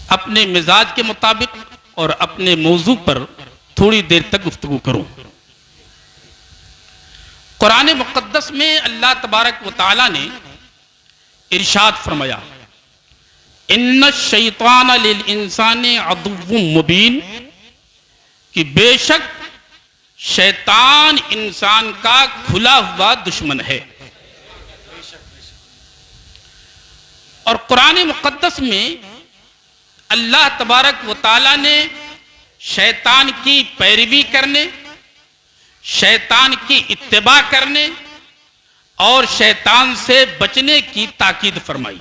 अपने मिजाज के मुताबिक और अपने मौजू पर थोड़ी देर तक गुफ्तगू करूं। कुरान मुक़द्दस में अल्लाह तबारक व तआला ने इरशाद फरमाया, इन्न शैतान लिल इंसानी अदुव्वुम मुबीन, कि बेशक शैतान इंसान का खुला हुआ दुश्मन है। और कुरान मुक़द्दस में अल्लाह तबारक व तआला ने शैतान की पैरवी करने, शैतान की इत्तिबा करने और शैतान से बचने की ताकीद फरमाई।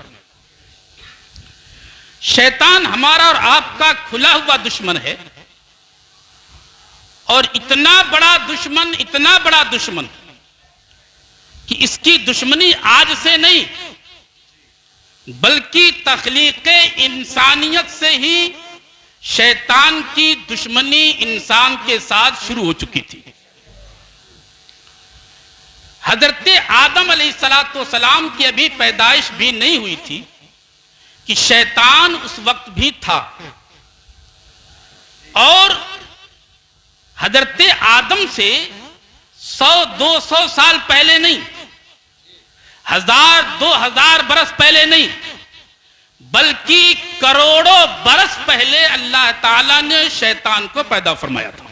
शैतान हमारा और आपका खुला हुआ दुश्मन है, और इतना बड़ा दुश्मन कि इसकी दुश्मनी आज से नहीं बल्कि तख्लीक़ इंसानियत से ही शैतान की दुश्मनी इंसान के साथ शुरू हो चुकी थी। हजरत आदम अलैहिस्सलाम की अभी पैदाइश भी नहीं हुई थी कि शैतान उस वक्त भी था। और हजरत आदम से 100-200 साल पहले नहीं, 1000-2000 बरस पहले नहीं, बल्कि करोड़ों बरस पहले अल्लाह ताला ने शैतान को पैदा फरमाया था।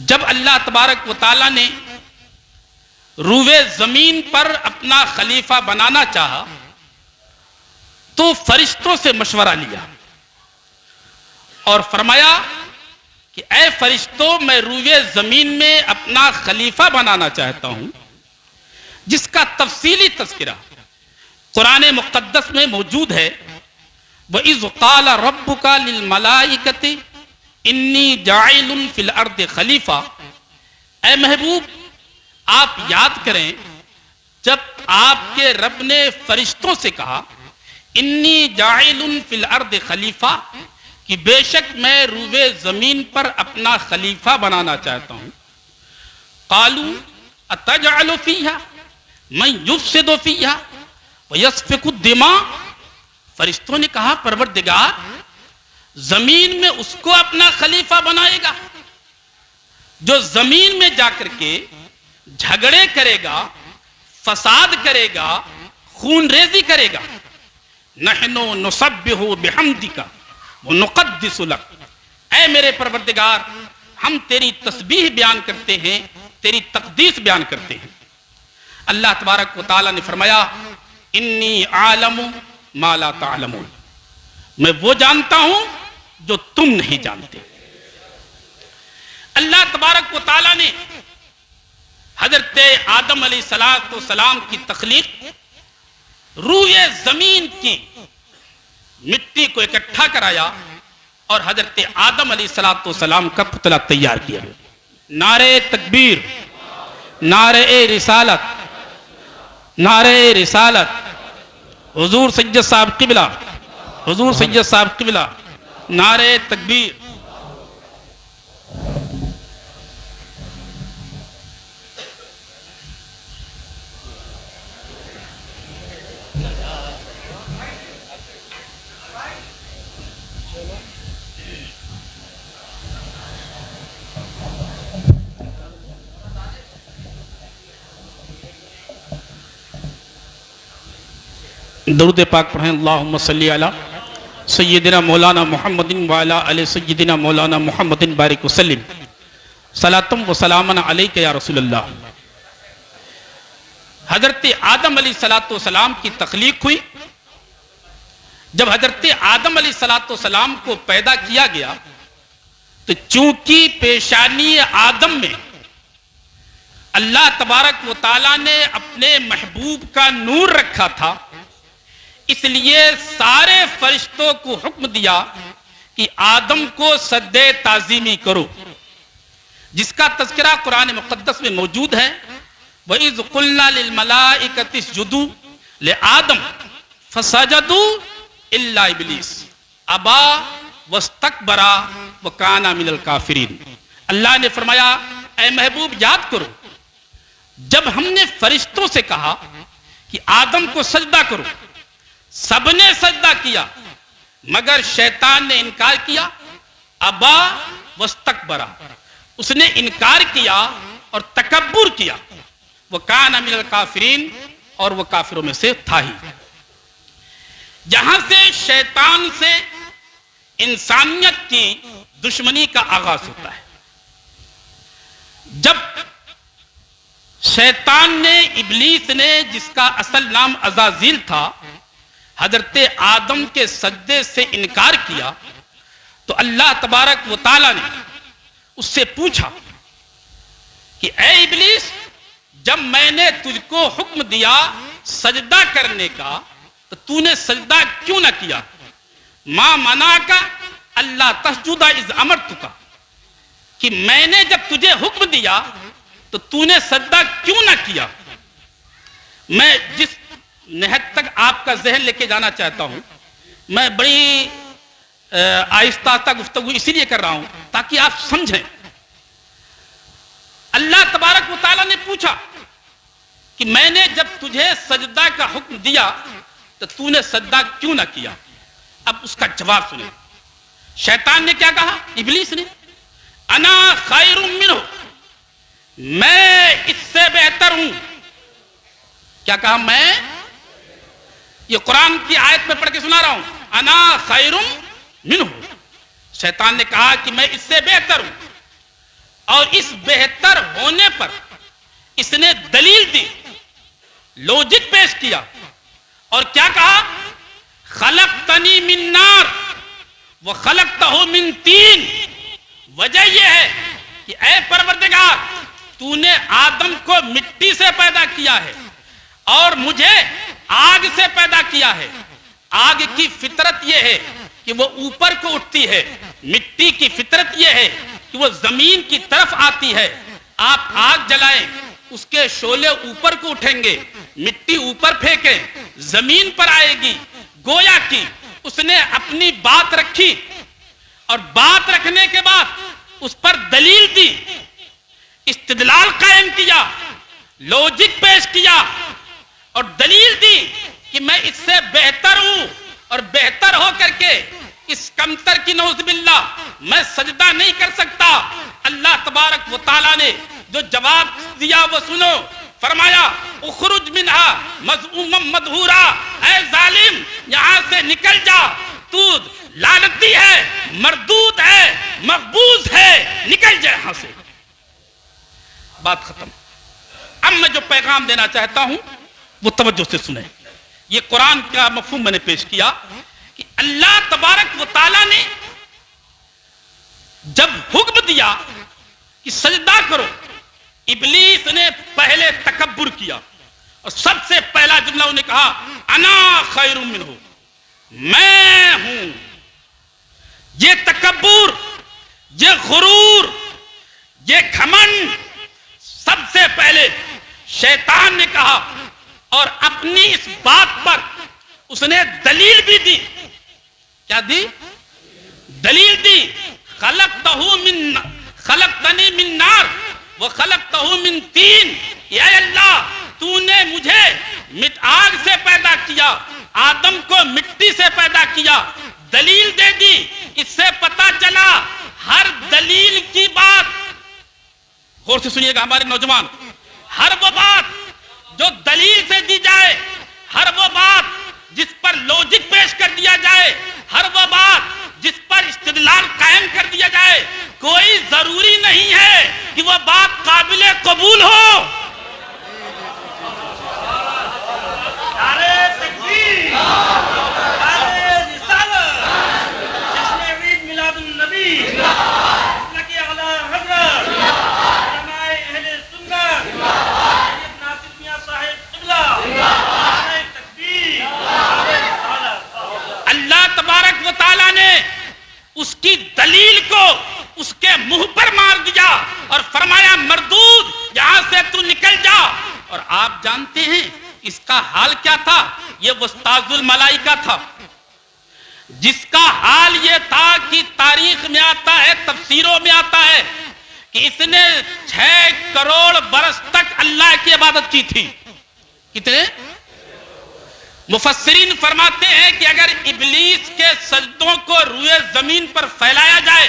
जब अल्लाह तबारक व ताला ने रूए जमीन पर अपना खलीफा बनाना चाहा तो फरिश्तों से मशवरा लिया और फरमाया कि ऐ फरिश्तों, मैं रूए जमीन में अपना खलीफा बनाना चाहता हूं, जिसका तफसीली तज़किरा कुरान मुक़द्दस में मौजूद है। व इज़ क़ाल रब्बुका लिल मलाइकति इन्नी जाइलुन फिल अर्द खलीफा। ऐ महबूब, आप याद करें जब आपके रब ने फरिश्तों से कहा इन्नी जाइलुन फिल अर्द खलीफा, कि बेशक मैं रूए जमीन पर अपना खलीफा बनाना चाहता हूं। कालू अतजअलु फीहा मैं युफ्सिदु फीहा व यस्फिकु दिमा। फरिश्तों ने कहा, परवरदिगार, जमीन में उसको अपना खलीफा बनाएगा जो जमीन में जाकर के झगड़े करेगा, फसाद करेगा, खून रेजी करेगा। नहनु नुसब्बिहु बिहम्दिका व नुक़द्दिसु लक। ऐ मेरे परवरदिगार, हम तेरी तस्बीह बयान करते हैं, तेरी तक़दीस बयान करते हैं। अल्लाह तबारक व तआला ने फरमाया, इन्नी आलमु मा ला तालमून, मैं वो जानता हूं जो तुम नहीं जानते। अल्लाह तबारक व तआला ने हजरत आदम अलैहिस्सलाम की तख्लीक, रूए जमीन की मिट्टी को इकट्ठा कराया और हजरत आदम अलैहिस्सलाम का पुतला तैयार किया। नारे तकबीर, नारे रिसालत, नारे रिसालत। हुजूर सैयद साहब क़िबला, हुजूर सैयद साहब क़िबला, नारे तकबीर। दरूद पाक पढ़ें। अल्लाहुम्मा सल्ली अला सय्यिदिना मौलाना मुहम्मदिन व अला आलि सय्यिदिना मौलाना मुहम्मदिन बारिक वसल्लिम सलातम व सलामन अलैका या रसूलल्लाह। हजरत आदम अलैहिस्सलाम की तख्लीक हुई। जब हजरत आदम अलैहिस्सलाम को पैदा किया गया तो चूंकि पेशानी आदम में अल्लाह तबारक व तआला ने अपने महबूब का नूर रखा था, इसलिए सारे फरिश्तों को हुक्म दिया कि आदम को सद्दे ताज़ीमी करो, जिसका तज़किरा कुरान मुक़द्दस में मौजूद है। व इज़ क़ुल्ना लिल मलाइकति इसजुदू ले आदम फसजदू इल्ला इब्लीस अबा वस्तकबरा व काना मिनल काफिरीन। अल्लाह ने फरमाया, ऐ महबूब याद करो, जब हमने फरिश्तों से कहा कि आदम को सजदा करो, सबने सजदा किया मगर शैतान ने इनकार किया। अबा वस्तकबरा, उसने इनकार किया और तकब्बुर किया। वो कान मिनल काफिरीन, और वो काफिरों में से था ही। जहां से शैतान से इंसानियत की दुश्मनी का आगाज होता है। जब शैतान ने, इब्लीस ने, जिसका असल नाम अज़ाज़ील था, हजरत आदम के सजदे से इनकार किया, तो अल्लाह तबारक व तआला ने उससे पूछा कि ए इब्लीस, जब मैंने तुझको हुक्म दिया सजदा करने का, तो तूने सजदा क्यों ना किया? मां मना का अल्लाह तस्जुदा इज़ अमरतुका, कि मैंने जब तुझे हुक्म दिया तो तूने सजदा क्यों ना किया? मैं जिस निहत तक आपका जहन लेके जाना चाहता हूं, मैं बड़ी आहिस्ता आहिस्ता गुफ्तगू इसीलिए कर रहा हूं ताकि आप समझें। अल्लाह तबारक व तआला ने पूछा कि मैंने जब तुझे सजदा का हुक्म दिया तो तूने सजदा क्यों ना किया? अब उसका जवाब सुने। शैतान ने क्या कहा? इब्लीस ने, अना खैरुम मिन्हु, मैं इससे बेहतर हूं। क्या कहा? मैं, ये कुरान की आयत में पढ़ के सुना रहा हूं, अना खैरुम मिन्हु। शैतान ने कहा कि मैं इससे बेहतर हूं, और इस बेहतर होने पर इसने दलील दी, लॉजिक पेश किया, और क्या कहा? खलक़तनी मिन नार व खलक़तहु मिन तीन। वजह यह है कि ऐ परवरदिगार, तूने आदम को मिट्टी से पैदा किया है और मुझे आग से पैदा किया है। आग की फितरत यह है कि वो ऊपर को उठती है, मिट्टी की फितरत यह है कि वो जमीन की तरफ आती है। आप आग जलाएं, उसके शोले ऊपर को उठेंगे, मिट्टी ऊपर फेंके, जमीन पर आएगी। गोया की उसने अपनी बात रखी, और बात रखने के बाद उस पर दलील दी, इस्तिदलाल कायम किया, लॉजिक पेश किया, और दलील दी कि मैं इससे बेहतर हूं, और बेहतर हो करके इस कमतर की नौज़ुबिल्लाह मैं सजदा नहीं कर सकता। अल्लाह तबारक व तआला ने जो जवाब दिया वो सुनो। फरमाया, उखरुज मिनहा मज़मूमम मदहूरा, ऐ जालिम, यहां से निकल जा, तू लानती है, मरदूद है, मकबूज है, निकल जा यहां से। बात खत्म। अब मैं जो पैगाम देना चाहता हूं वो तवज्जो से सुने। ये कुरान का मफहूम मैंने पेश किया कि अल्लाह तबारक व तआला ने जब हुक्म दिया कि सजदा करो, इब्लीस ने पहले तकब्बुर किया, और सबसे पहला जुमला उन्होंने कहा, अना खैरुम मिन्हु, मैं हूं। ये तकब्बुर, ये गुरूर, ये घमंड सबसे पहले शैतान ने कहा, और अपनी इस बात पर उसने दलील भी दी। क्या दी? दलील दी। खलक़तनी मिन नार व खलक़तहु मिन तीन, या अल्लाह, तूने मुझे आग से पैदा किया, आदम को मिट्टी से पैदा किया। दलील दे दी। इससे पता चला हर दलील की बात, गौर से सुनिएगा हमारे नौजवान, हर वो बात जो दलील से दी जाए, हर वो बात जिस पर लॉजिक पेश कर दिया जाए, हर वो बात जिस पर इस्तिदलाल कायम कर दिया जाए, कोई जरूरी नहीं है कि वह बात काबिले कबूल हो। नारे तकबीर, नारे रिसालत, जश्न ईद मिलादुन नबी, लकी अला हज़रत, उलमाए अहले सुन्नत, सैयद नासिर मियां साहिब क़िबला, नारे तकबीर, नारे रिसालत। अल्लाह तबारक व तआला ने उसकी दलील को उसके मुंह पर मार दिया और फरमाया, मरदूद, यहां से तू निकल जा। और आप जानते हैं इसका हाल क्या था? यह वस्ताजुल मलाइका था, जिसका हाल यह था कि तारीख में आता है, तफसीरों में आता है कि इसने 6 करोड़ बरस तक अल्लाह की इबादत की थी। कितने? मुफस्सिरीन फरमाते हैं कि अगर इब्लीस के सजदों को रुए जमीन पर फैलाया जाए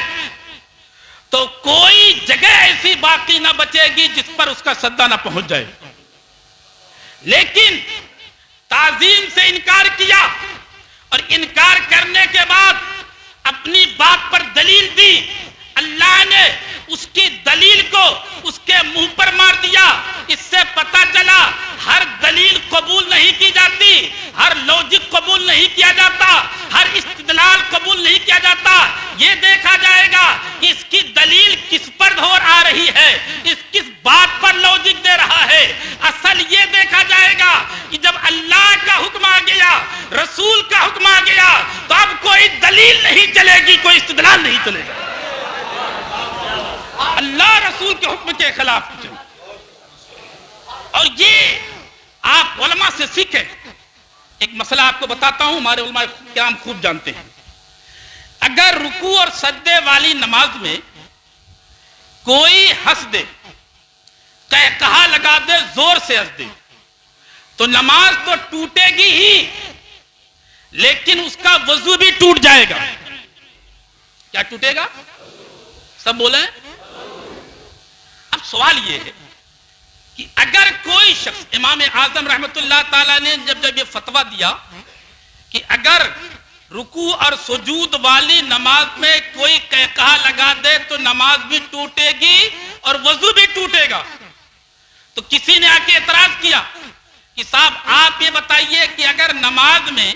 तो कोई जगह ऐसी बाकी ना बचेगी जिस पर उसका सजदा ना पहुंच जाए। लेकिन ताजीम से इनकार किया और इनकार करने के बाद अपनी बात पर दलील दी। अल्लाह ने उसकी दलील को उसके मुंह पर मार दिया। इससे पता चला हर दलील कबूल नहीं की जाती, हर लॉजिक कबूल नहीं किया जाता, हर इस्तिदलाल कबूल नहीं किया जाता। ये देखा जाएगा कि इसकी दलील किस पर और आ रही है, इस किस बात पर लॉजिक दे रहा है। असल ये देखा जाएगा कि जब अल्लाह का हुक्म आ गया, रसूल का हुक्म आ गया, तो अब कोई दलील नहीं चलेगी, कोई इस्तिदलाल नहीं चलेगा। अल्लाह रसूल के हुक्म के खिलाफ चले। और ये आप उलमा से सीखे। एक मसला आपको बताता हूं, हमारे उलमा किराम खूब जानते हैं। अगर रुकू और सजदे वाली नमाज में कोई हंस दे, कहा लगा दे, जोर से हंस दे, तो नमाज तो टूटेगी ही, लेकिन उसका वजू भी टूट जाएगा। क्या टूटेगा? सब बोले। अब सवाल यह है कि अगर कोई शख्स, इमाम आजम रहमतुल्लाह ताला ने जब ये फतवा दिया कि अगर रुकू और सुजूद वाली नमाज में कोई कहा लगा दे तो नमाज भी टूटेगी और वजू भी टूटेगा, तो किसी ने आके एतराज किया कि साहब आप ये बताइए कि अगर नमाज में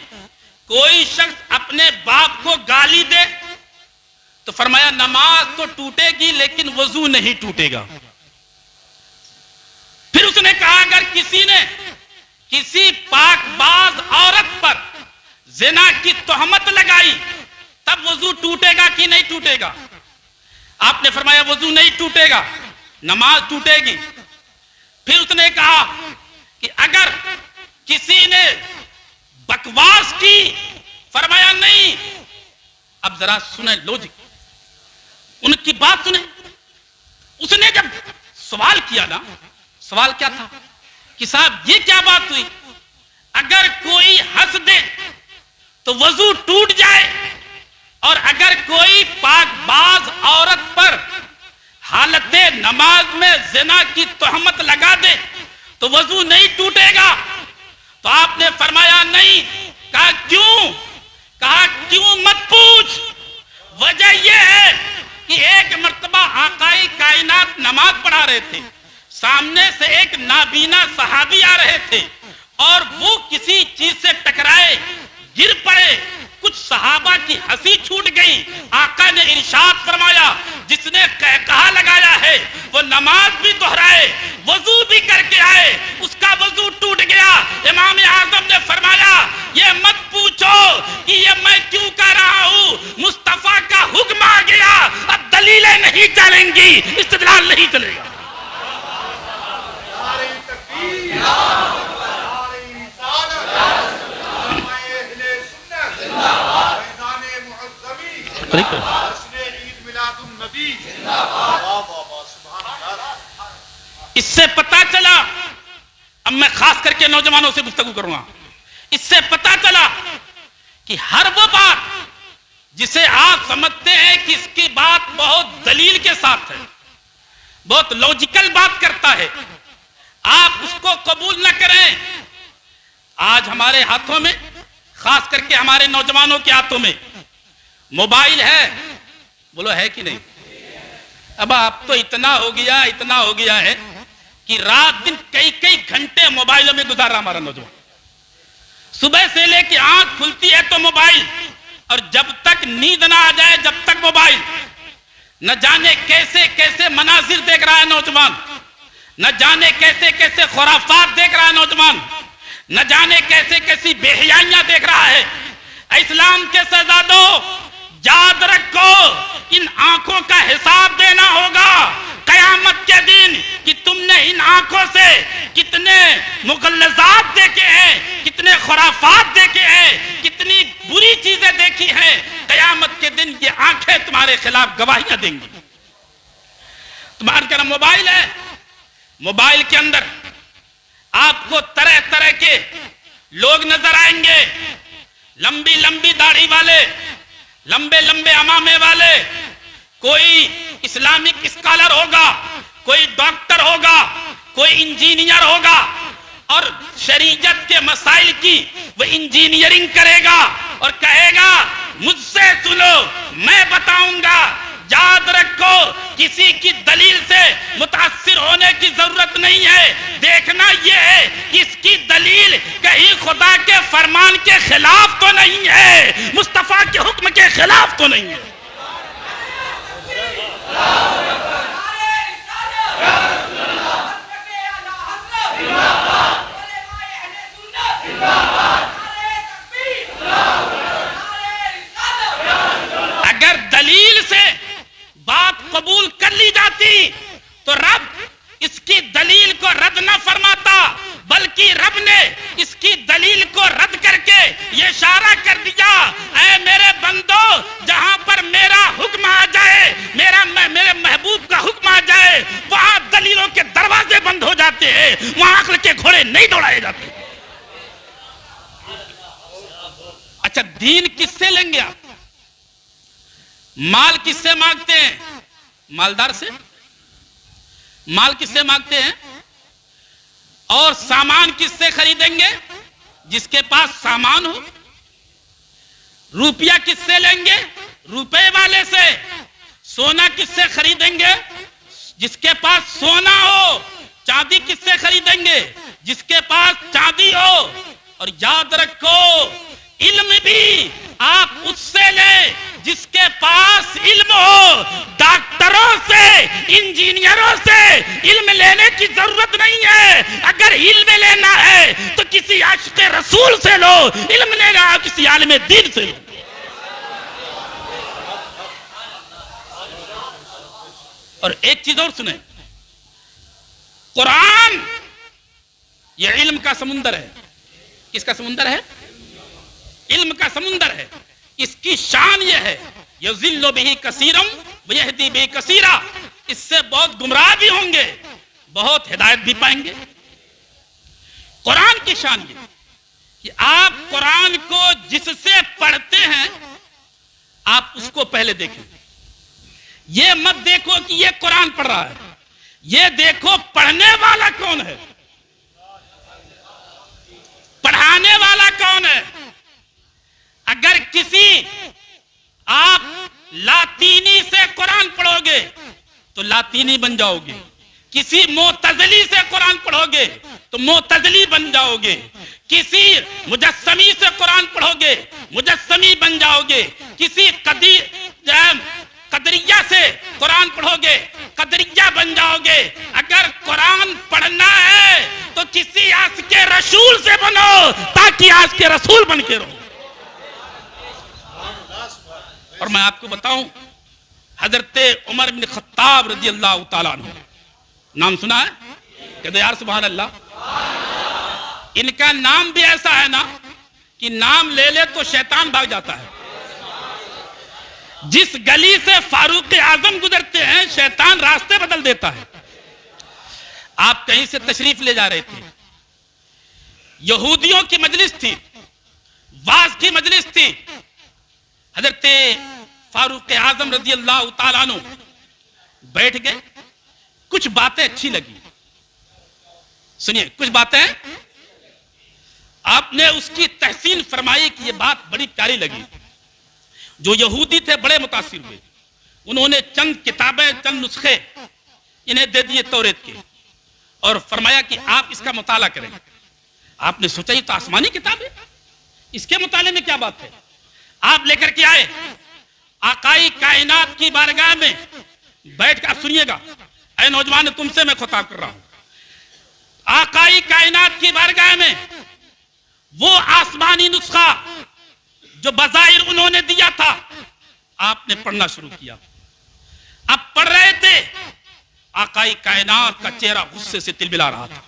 कोई शख्स अपने बाप को गाली दे तो फरमाया नमाज तो टूटेगी लेकिन वजू नहीं टूटेगा। फिर उसने कहा अगर किसी ने किसी पाकबाज औरत पर ज़िना की तोहमत लगाई तब वजू टूटेगा कि नहीं टूटेगा? आपने फरमाया वजू नहीं टूटेगा, नमाज टूटेगी। फिर उसने कहा कि अगर किसी ने बकवास की, फरमाया नहीं। अब जरा सुने लॉजिक, उनकी बात सुने। उसने जब सवाल किया ना, सवाल क्या था कि साहब ये क्या बात हुई, अगर कोई हंस दे तो वजू टूट जाए और अगर कोई पाकबाज औरत पर हालते नमाज में ज़िना की तोहमत लगा दे तो वजू नहीं टूटेगा? तो आपने फरमाया नहीं। कहा क्यों? कहा क्यों मत पूछ, वजह यह है कि एक मर्तबा आकाई कायनात नमाज पढ़ा रहे थे, सामने से एक नाबीना सहाबी आ रहे थे और वो किसी चीज से टकराए, गिर पड़े, कुछ सहाबा की हंसी छूट गई। आका ने इरशाद फरमाया जिसने कहा लगाया है वो नमाज भी दोहराए, वजू भी करके आए, उसका वजू टूट गया। इमाम आजम ने फरमाया ये मत पूछो कि ये मैं क्यों कर रहा हूं, मुस्तफा का हुक्म आ गया, अब दलीलें नहीं चलेंगी, इस्तिदलाल नहीं चलेगा। इससे पता चला, अब मैं खास करके नौजवानों से गुफ्तगू करूंगा, इससे पता चला कि हर वो बात जिसे आप समझते हैं कि इसकी बात बहुत दलील के साथ है, बहुत लॉजिकल बात करता है, आप उसको कबूल न करें। आज हमारे हाथों में, खास करके हमारे नौजवानों के हाथों में मोबाइल है, बोलो है कि नहीं? अब आप तो इतना हो गया है कि रात दिन कई कई घंटे मोबाइलों में गुजार रहा हमारा नौजवान। सुबह से लेके आंख खुलती है तो मोबाइल, और जब तक नींद ना आ जाए जब तक मोबाइल। न जाने कैसे कैसे मनाजिर देख रहा है नौजवान, न जाने कैसे कैसे खुराफात देख रहा है नौजवान, न जाने कैसे कैसी बेहयाइयां देख रहा है। इस्लाम के शहजादों, याद रखो इन आंखों का हिसाब देना होगा कयामत के दिन कि तुमने इन आंखों से कितने मुगल्लज़ात देखे हैं, कितने खुराफात देखे हैं, कितनी बुरी चीजें देखी हैं। कयामत के दिन ये आंखें तुम्हारे खिलाफ गवाहियां देंगी। तुम्हारे क्या मोबाइल है, मोबाइल के अंदर आपको तरह तरह के लोग नजर आएंगे, लंबी लंबी दाढ़ी वाले, लंबे लंबे अमामे वाले। कोई इस्लामिक स्कॉलर होगा, कोई डॉक्टर होगा, कोई इंजीनियर होगा और शरीयत के मसाइल की वो इंजीनियरिंग करेगा और कहेगा मुझसे सुनो, मैं बताऊंगा। याद रखो, किसी की दलील से मुतासिर होने की जरूरत नहीं है। देखना यह है कि इसकी दलील कहीं खुदा के फरमान के खिलाफ तो नहीं है, मुस्तफा के हुक्म के खिलाफ तो नहीं है। अगर दलील से बात कबूल कर ली जाती तो रब इसकी दलील को रद्द न फरमाता, बल्कि रब ने इसकी दलील को रद्द करके ये इशारा कर दिया, ऐ मेरे बंदो, जहां पर मेरा हुक्म आ जाए, मेरे महबूब का हुक्म आ जाए, वहां दलीलों के दरवाजे बंद हो जाते हैं, वहां अक्ल के घोड़े नहीं दौड़ाए जाते। अच्छा, दीन किससे लेंगे आप? माल किससे मांगते हैं? मालदार से। माल किससे मांगते हैं? और सामान किससे खरीदेंगे? जिसके पास सामान हो। रुपया किससे लेंगे? रुपए वाले से। सोना किससे खरीदेंगे? जिसके पास सोना हो। चांदी किससे खरीदेंगे? जिसके पास चांदी हो। और याद रखो, इल्म भी आप उससे ले जिसके पास इल्म हो। डॉक्टरों से, इंजीनियरों से इल्म लेने की जरूरत नहीं है। अगर इल्म लेना है तो किसी आशिक़े रसूल से लो, इल्म लेना है किसी आलिम दीन से लो। और एक चीज और सुने, कुरान ये इल्म का समुंदर है। किसका समुंदर है? इल्म का समुंदर है। इसकी शान यह है, यज़िल्लु बिही कसीरम व यहदी बिही कसीरा। इससे बहुत गुमराह भी होंगे, बहुत हिदायत भी पाएंगे। कुरान की शान ये कि आप कुरान को जिससे पढ़ते हैं, आप उसको पहले देखें। ये मत देखो कि ये कुरान पढ़ रहा है, ये देखो पढ़ने वाला कौन है, पढ़ाने वाला कौन है। अगर किसी आप लातीनी से कुरान पढ़ोगे तो लातीनी बन जाओगे, किसी मोतज़िली से कुरान पढ़ोगे तो मोतज़िली बन जाओगे, किसी मुजस्समी से कुरान पढ़ोगे मुजस्समी बन जाओगे, किसी कदरिया से कुरान पढ़ोगे कदरिया बन जाओगे। अगर कुरान पढ़ना है तो किसी आशिक़े रसूल से बनो, ताकि आशिक़े रसूल बन के रहो। और मैं आपको बताऊं, हजरत उमर बिन खत्ताब रज़ी अल्लाह तआला अन्हु, नाम सुना है? कहते यार सुभान अल्लाह। इनका नाम भी ऐसा है ना कि नाम ले ले तो शैतान भाग जाता है। जिस गली से फारूक आजम गुजरते हैं, शैतान रास्ते बदल देता है। आप कहीं से तशरीफ ले जा रहे थे, यहूदियों की मजलिस थी, वाज की मजलिस थी। हजरत फारूक आजम रज़ी अल्लाह तआला अन्हु बैठ गए। कुछ बातें अच्छी लगी, सुनिए, कुछ बातें आपने उसकी तहसीन फरमाई कि ये बात बड़ी प्यारी लगी। जो यहूदी थे बड़े मुतासिर हुए। उन्होंने चंद किताबें, चंद नुस्खे इन्हें दे दिए तौरेत के और फरमाया कि आप इसका मुताला करें। आपने सोचा ये तो आसमानी किताब है, इसके मुताले में क्या बात है। आप लेकर के आए, आकाई कायनात की बारगाह में बैठ कर, आप सुनिएगा, ऐ नौजवान तुमसे मैं खिताब कर रहा हूं। आकाई कायनात की बारगाह में वो आसमानी नुस्खा जो बज़ाहिर उन्होंने दिया था, आपने पढ़ना शुरू किया। अब पढ़ रहे थे, आकाई कायनात का चेहरा गुस्से से तिलमिला रहा था।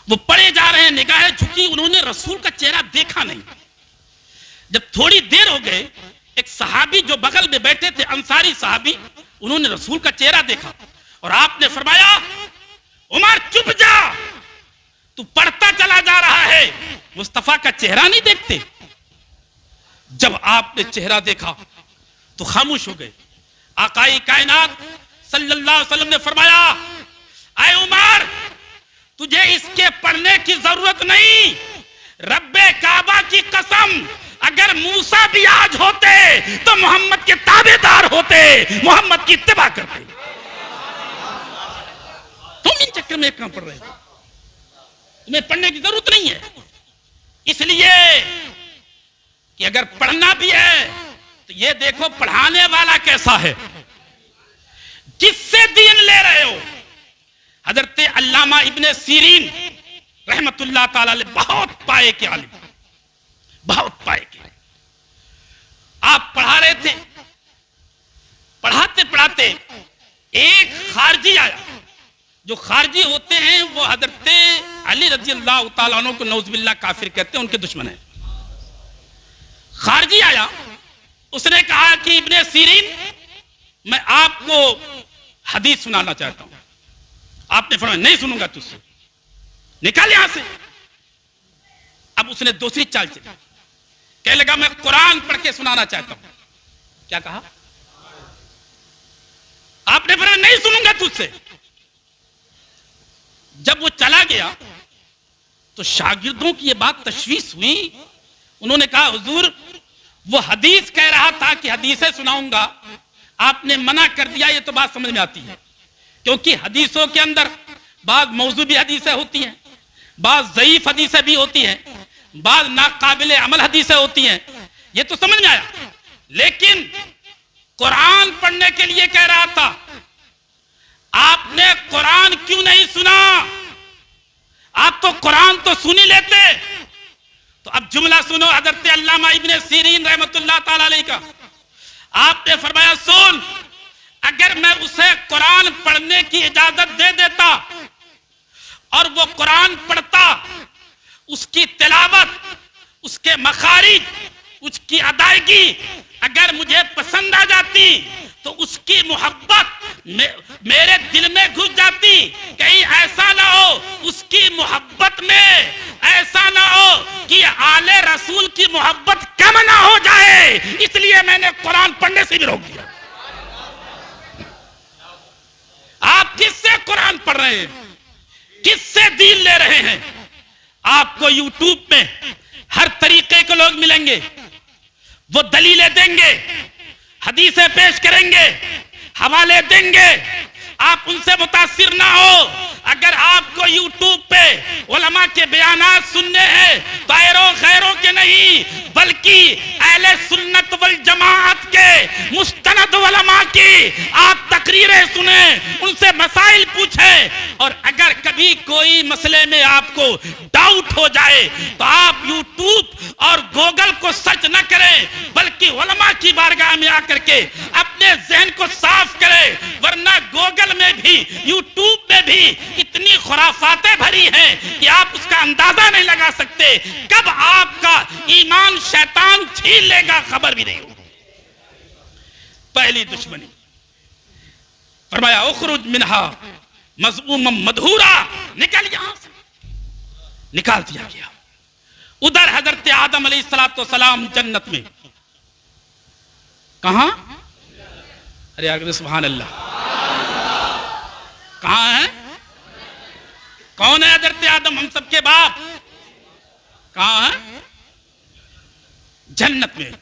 वो पढ़े जा रहे हैं, निगाहें झुकी, उन्होंने रसूल का चेहरा देखा नहीं। जब थोड़ी देर हो गए, एक सहाबी जो बगल में बैठे थे, अंसारी सहाबी, उन्होंने रसूल का चेहरा देखा और आपने फरमाया, उमर चुप जा, तू पढ़ता चला जा रहा है, मुस्तफा का चेहरा नहीं देखते? जब आपने चेहरा देखा तो खामोश हो गए। आकाई कायनात सल्लल्लाहु अलैहि वसल्लम ने फरमाया, ऐ उमर, तुझे इसके पढ़ने की जरूरत नहीं। रब्बे काबा की कसम, अगर मूसा भी आज होते तो मोहम्मद के ताबेदार होते, मोहम्मद की इत्तिबा करते। तुम इन चक्कर में कहां पढ़ रहे हो? तुम्हें पढ़ने की जरूरत नहीं है। इसलिए कि अगर पढ़ना भी है तो ये देखो पढ़ाने वाला कैसा है, किससे दीन ले रहे हो। हजरत अल्लामा इब्ने सीरीन रहमतुल्लाह ताला अलैह बहुत पाए के आलिम, बहुत पाए के। आप पढ़ा रहे थे, पढ़ाते पढ़ाते एक खारजी आया। जो खारजी होते हैं वो हजरत अली रजी अल्लाह तआला अन्हु को नौजुबिल्लाह काफिर कहते हैं, उनके दुश्मन है। खारजी आया, उसने कहा कि इब्ने सीरीन, मैं आपको हदीस सुनाना चाहता हूं। आपने फरमाया, नहीं सुनूंगा तुझसे, निकाल यहां से। अब उसने दूसरी चाल चली, कहने लगा मैं कुरान पढ़ के सुनाना चाहता हूं। क्या कहा? आपने फरमाया नहीं सुनूंगा तुझसे। जब वो चला गया तो शागिर्दों की ये बात तशवीश हुई। उन्होंने कहा, हुजूर वो हदीस कह रहा था कि हदीसें सुनाऊंगा, आपने मना कर दिया। ये तो बात समझ में आती है, क्योंकि हदीसों के अंदर बाद मौजू भी हदीसें होती हैं, बाद ज़ईफ हदीसें भी होती हैं, बाद नाकाबिले अमल हदीसें होती हैं। ये तो समझ में आया, लेकिन कुरान पढ़ने के लिए कह रहा था। आपने कुरान क्यों नहीं सुना? आप तो कुरान तो सुन ही लेते। तो अब जुमला सुनो हजरत अल्लामा इब्ने सीरीन रहमतुल्लाह ताला अलैह का। आपने फरमाया, सुन, अगर मैं उसे कुरान पढ़ने की इजाजत दे देता और वो कुरान पढ़ता, उसकी तिलावत, उसके मखारिज, उसकी अदायगी अगर मुझे पसंद आ जाती तो उसकी मोहब्बत मेरे दिल में घुस जाती। कहीं ऐसा ना हो उसकी मोहब्बत में ऐसा ना हो कि आले रसूल की मोहब्बत कम ना हो जाए, इसलिए मैंने कुरान पढ़ने से भी रोक दिया। आप किससे कुरान पढ़ रहे हैं? किससे दीन ले रहे हैं? आपको यूट्यूब में हर तरीके के लोग मिलेंगे, वो दलीलें देंगे, हदीसें पेश करेंगे, हवाले देंगे। आप उनसे मुतासिर ना हो। अगर आपको यूट्यूब पे उलमा के बयानात सुनने हैं तो गैरों के नहीं, बल्कि अहले सुन्नत वल जमाअत के मुस्तनद उलमा की आप तकरीरें सुने, उनसे मसाइल पूछें। और अगर कभी कोई मसले में आपको डाउट हो जाए तो आप यूट्यूब और गूगल को सर्च न करें, बल्कि उलमा की बारगाह में आकर के अपने जहन को साफ करें। वरना गूगल में भी यूट्यूब में भी इतनी खुराफातें भरी हैं कि आप उसका अंदाजा नहीं लगा सकते। कब आपका ईमान शैतान छीन लेगा खबर भी नहीं होगी। पहली दुश्मनी, फरमाया उखरुज मिनहा मज़मूमम मदहूरा, निकल यहां से। निकाल दिया गया। उधर हजरत आदम अलैहिस्सलाम जन्नत में, कहां? अरे यार सुभान अल्लाह, कहां है? कौन है हजरत आदम? हम सबके बाप। कहां है? जन्नत में।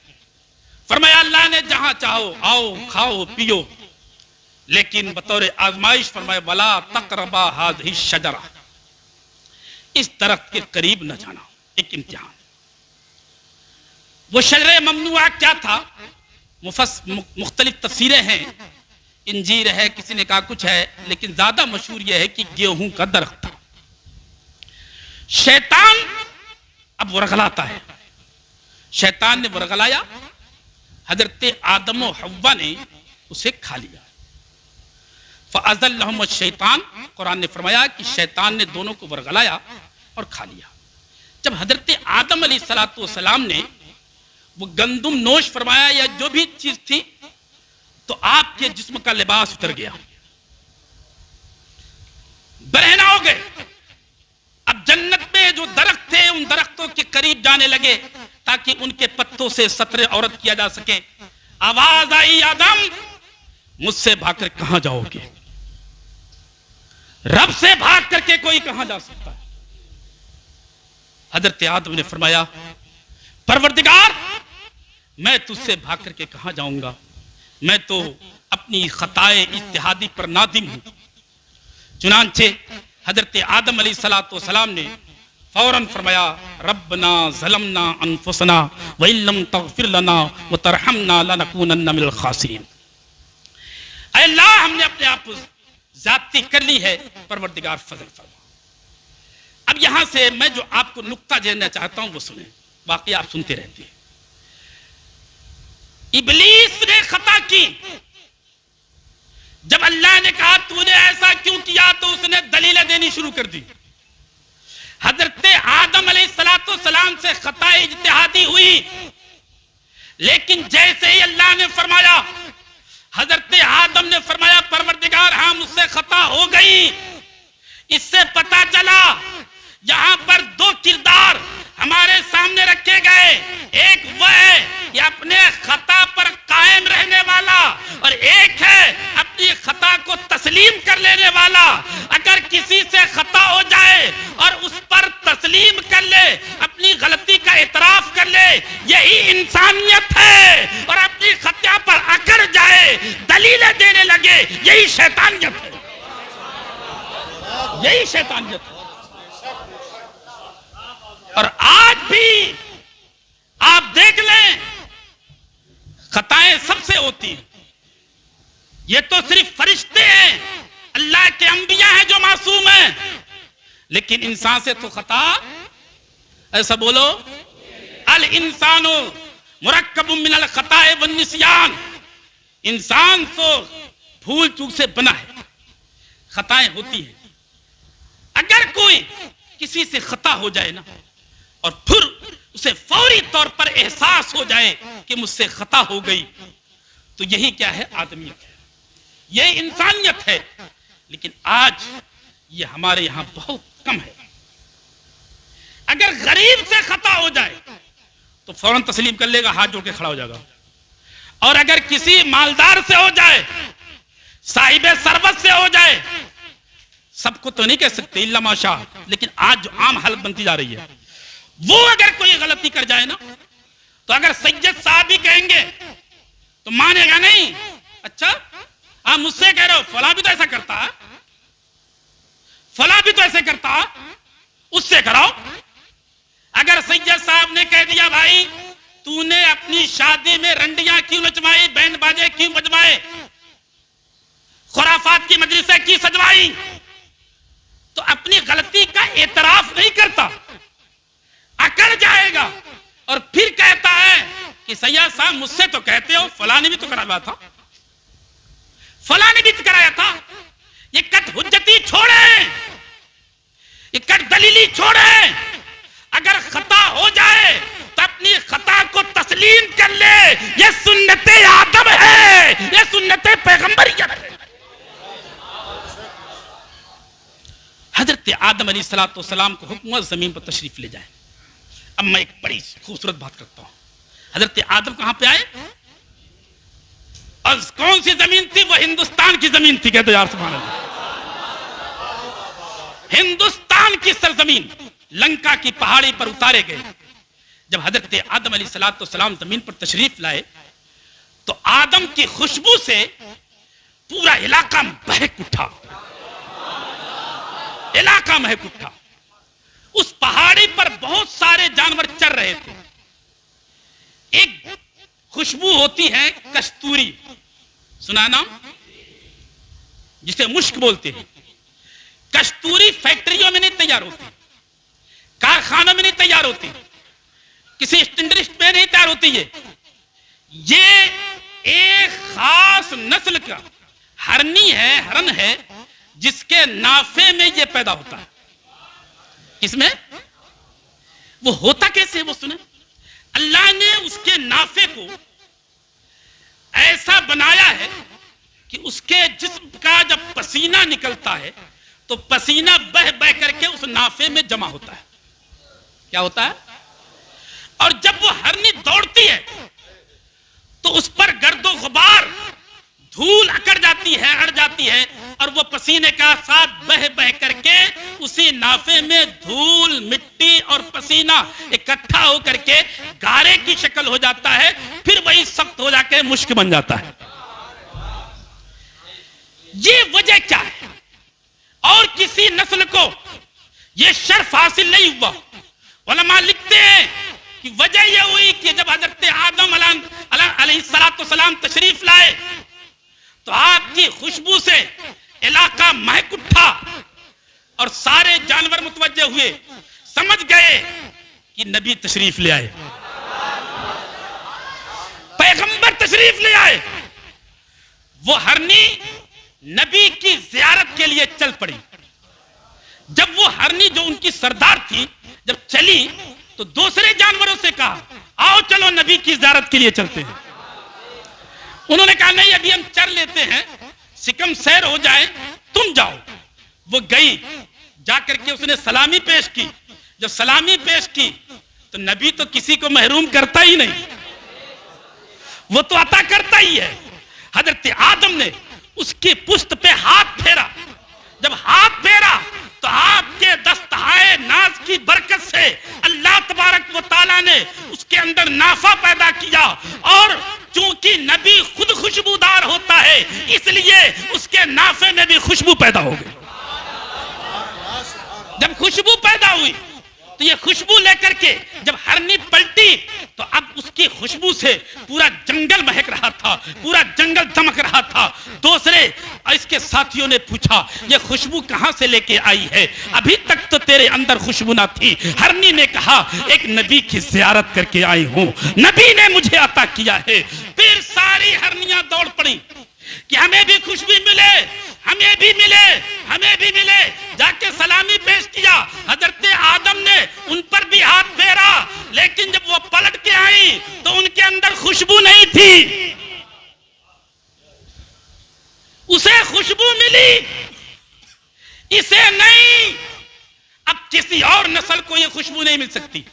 फरमाया अल्लाह ने जहां चाहो आओ खाओ पियो, लेकिन बतौर आजमाइश फरमाया वला तकरबा हाज़िही शजरा, इस दरख्त के करीब न जाना। एक इम्तिहान। वो शजरे ममनुआ क्या था? मुख्तलिफ तफसीरें हैं, इंजीर है, किसी ने कहा कुछ है, लेकिन ज्यादा मशहूर यह है कि गेहूं का दरख्त था। शैतान अब वरगलाता है। शैतान ने वरगलाया, हजरत आदम और हव्वा ने उसे खा लिया। फ़अज़ल्लहुम शैतान, कुरान ने फरमाया कि शैतान ने दोनों को वरगलाया और खा लिया। जब हजरत आदम अलैहिस्सलाम ने वो गंदुम नोश फरमाया या जो भी चीज थी, तो आपके जिस्म का लिबास उतर गया, बरहना हो गए। अब जन्नत जो दरख्त थे उन दरख्तों के करीब जाने लगे ताकि उनके पत्तों से सत्र औरत किया जा सके। आवाज आई, आदम मुझसे भागकर कहां जाओगे? रब से भाग करके कोई कहां जा सकता है? हजरत आदम ने फरमाया, परवरदिगार मैं तुझसे भाग करके कहां जाऊंगा, मैं तो अपनी खताए इज्तिहादी पर नादिम हूं। चुनांचे हजरत आदम अलैहिस्सलातु वस्सलाम ने फौरन फरमाया, रब्बना ज़लमना अनफुसना व इल्लम तग़फिर लना व तरहमना लनकूनन्ना मिनल खासिरीन। ऐ अल्लाह, हमने अपने आप ज़्यादती कर ली है, परवरदिगार फजल फरमा। अब यहां से मैं जो आपको नुक्ता देना चाहता हूं वो सुने, बाकी आप सुनते रहते हैं। इब्लीस ने खता की। जब अल्लाह ने कहा तूने ऐसा क्यों किया, तो उसने दलीलें देनी शुरू कर दी। हजरत आदम अलैहिस्सलाम से खता इज्तिहादी हुई, लेकिन जैसे ही अल्लाह ने फरमाया, हजरत आदम ने फरमाया, परवरदिगार हाँ मुझसे खता हो गई। इससे पता चला यहां पर दो किरदार हमारे सामने रखे गए। एक वह है कि अपने खता पर कायम रहने वाला, और एक है अपनी खता को तस्लीम कर लेने वाला। अगर किसी से खता हो जाए और उस पर तस्लीम कर ले, अपनी गलती का इतराफ कर ले, यही इंसानियत है। और अपनी खता पर अकड़ जाए, दलीलें देने लगे, यही शैतानियत है, यही शैतानियत है। और आज भी आप देख लें, खताएं सबसे होती हैं। ये तो सिर्फ फरिश्ते हैं, अल्लाह के अंबिया हैं जो मासूम हैं, लेकिन इंसान से तो खता, ऐसा बोलो, अल इंसानो मुरक्कबुम मिनल खताए वन निस्यान। इंसान तो भूल चूक से बना है, खताएं होती हैं। अगर कोई किसी से खता हो जाए ना, और फिर उसे फौरी तौर पर एहसास हो जाए कि मुझसे खता हो गई, तो यही क्या है? आदमियत है, यह इंसानियत है। लेकिन आज ये हमारे यहां बहुत कम है। अगर गरीब से खता हो जाए तो फौरन तस्लीम कर लेगा, हाथ जोड़ के खड़ा हो जाएगा। और अगर किसी मालदार से हो जाए, साहिबे सरबत से हो जाए, सबको तो नहीं कह सकते इल्ला माशा, लेकिन आज जो आम हालत बनती जा रही है, वो अगर कोई गलती कर जाए ना, तो अगर सैयद साहब भी कहेंगे तो मानेगा नहीं। अच्छा आप मुझसे कह रहे हो, फला भी तो ऐसा करता है, फला भी तो ऐसे करता है, उससे कराओ। अगर सैयद साहब ने कह दिया, भाई तूने अपनी शादी में रंडियां क्यों नचवाई, बैंड बाजे क्यों बजवाए, खुराफात की मजलिसें क्यों सजवाई, तो अपनी गलती का एतराफ नहीं करता, अकड़ जाएगा और फिर कहता है कि सैयद साहब मुझसे तो कहते हो, फलाने भी तो कराया था, फलाने भी तो कराया था। ये कट हुज्जती छोड़े, ये कट दलीली छोड़े। अगर खता हो जाए तो अपनी खता को तस्लीम कर ले, ये सुन्नते आदम है, ये सुन्नते पैगंबरियत है। हजरत आदम अलैहिस्सलाम को हुक्म जमीन पर तशरीफ ले जाए। अब मैं एक बड़ी खूबसूरत बात करता हूं। हजरत आदम कहां पे आए और कौन सी जमीन थी? वो हिंदुस्तान की जमीन थी। कहते यार सुभान अल्लाह। हिंदुस्तान की सरजमीन लंका की पहाड़ी पर उतारे गए। जब हजरत आदम अलैहिस्सलाम जमीन पर तशरीफ लाए तो आदम की खुशबू से पूरा इलाका महक उठा, इलाका महक उठा। उस पहाड़ी पर बहुत सारे जानवर चर रहे थे। एक खुशबू होती है कस्तूरी, सुना नाम, जिसे मुश्क बोलते हैं। कस्तूरी फैक्ट्रियों में नहीं तैयार होती, कारखानों में नहीं तैयार होती, किसी स्टैंडर्ड में नहीं तैयार होती है। ये एक खास नस्ल का हरनी है, हरन है, जिसके नाफे में ये पैदा होता है। इसमें वो होता कैसे, वो सुने। अल्लाह ने उसके नाफे को ऐसा बनाया है कि उसके जिस्म का जब पसीना निकलता है तो पसीना बह बह करके उस नाफे में जमा होता है। क्या होता है? और जब वो हरनी दौड़ती है तो उस पर गर्दो गुबार, धूल अकड़ जाती है, अड़ जाती है, और वो पसीने का साथ बह बह करके उसी नाफे में धूल, मिट्टी और पसीना इकट्ठा हो करके गारे की शक्ल हो जाता है, फिर वही सख्त हो जाकर मुश्क बन जाता है। ये वजह क्या है? और किसी नस्ल को ये शर्फ हासिल नहीं हुआ। उलमा लिखते हैं कि वजह यह हुई कि जब हजरत आदम अलैहिस्सलाम तशरीफ लाए तो आपकी खुशबू से इलाका महक उठा और सारे जानवर मुतवज्जे हुए, समझ गए कि नबी तशरीफ ले आए, पैगंबर तशरीफ ले आए। वो हरनी नबी की जियारत के लिए चल पड़ी। जब वो हरनी जो उनकी सरदार थी जब चली तो दूसरे जानवरों से कहा, आओ चलो नबी की जियारत के लिए चलते हैं। उन्होंने कहा नहीं, अभी हम चल लेते हैं, सिकम सैर हो जाए, तुम जाओ। वो गई, जाकर के उसने सलामी पेश की। जब सलामी पेश की तो नबी तो किसी को महरूम करता ही नहीं, वो तो अता करता ही है। हजरत आदम ने उसकी पुश्त पे हाथ फेरा। जब हाथ फेरा तो आपके दस्तहाए नाज की बरकत से अल्लाह तबारक व तआला ने उसके अंदर नाफा पैदा किया, और चूंकि नबी खुद खुशबूदार होता है इसलिए उसके नाफे में भी खुशबू पैदा हो गई। जब खुशबू पैदा हुई तो ये खुशबू लेकर के जब हरनी पलटी तो अब उसकी खुशबू से पूरा जंगल महक रहा था, पूरा जंगल दमक रहा था। दूसरे इसके साथियों ने पूछा, ये खुशबू कहां से लेके आई है? अभी तक तो तेरे अंदर खुशबू ना थी। हरनी ने कहा, एक नबी की जियारत करके आई हूं, नबी ने मुझे अता किया है। फिर सारी हरनियां दौड़ पड़ी कि हमें भी खुशबू मिले, हमें भी मिले, हमें भी मिले। जाके सलामी पेश किया। हजरत आदम ने उन पर भी हाथ फेरा, लेकिन जब वो पलट के आई तो उनके अंदर खुशबू नहीं थी। उसे खुशबू मिली, इसे नहीं। अब किसी और नस्ल को ये खुशबू नहीं मिल सकती।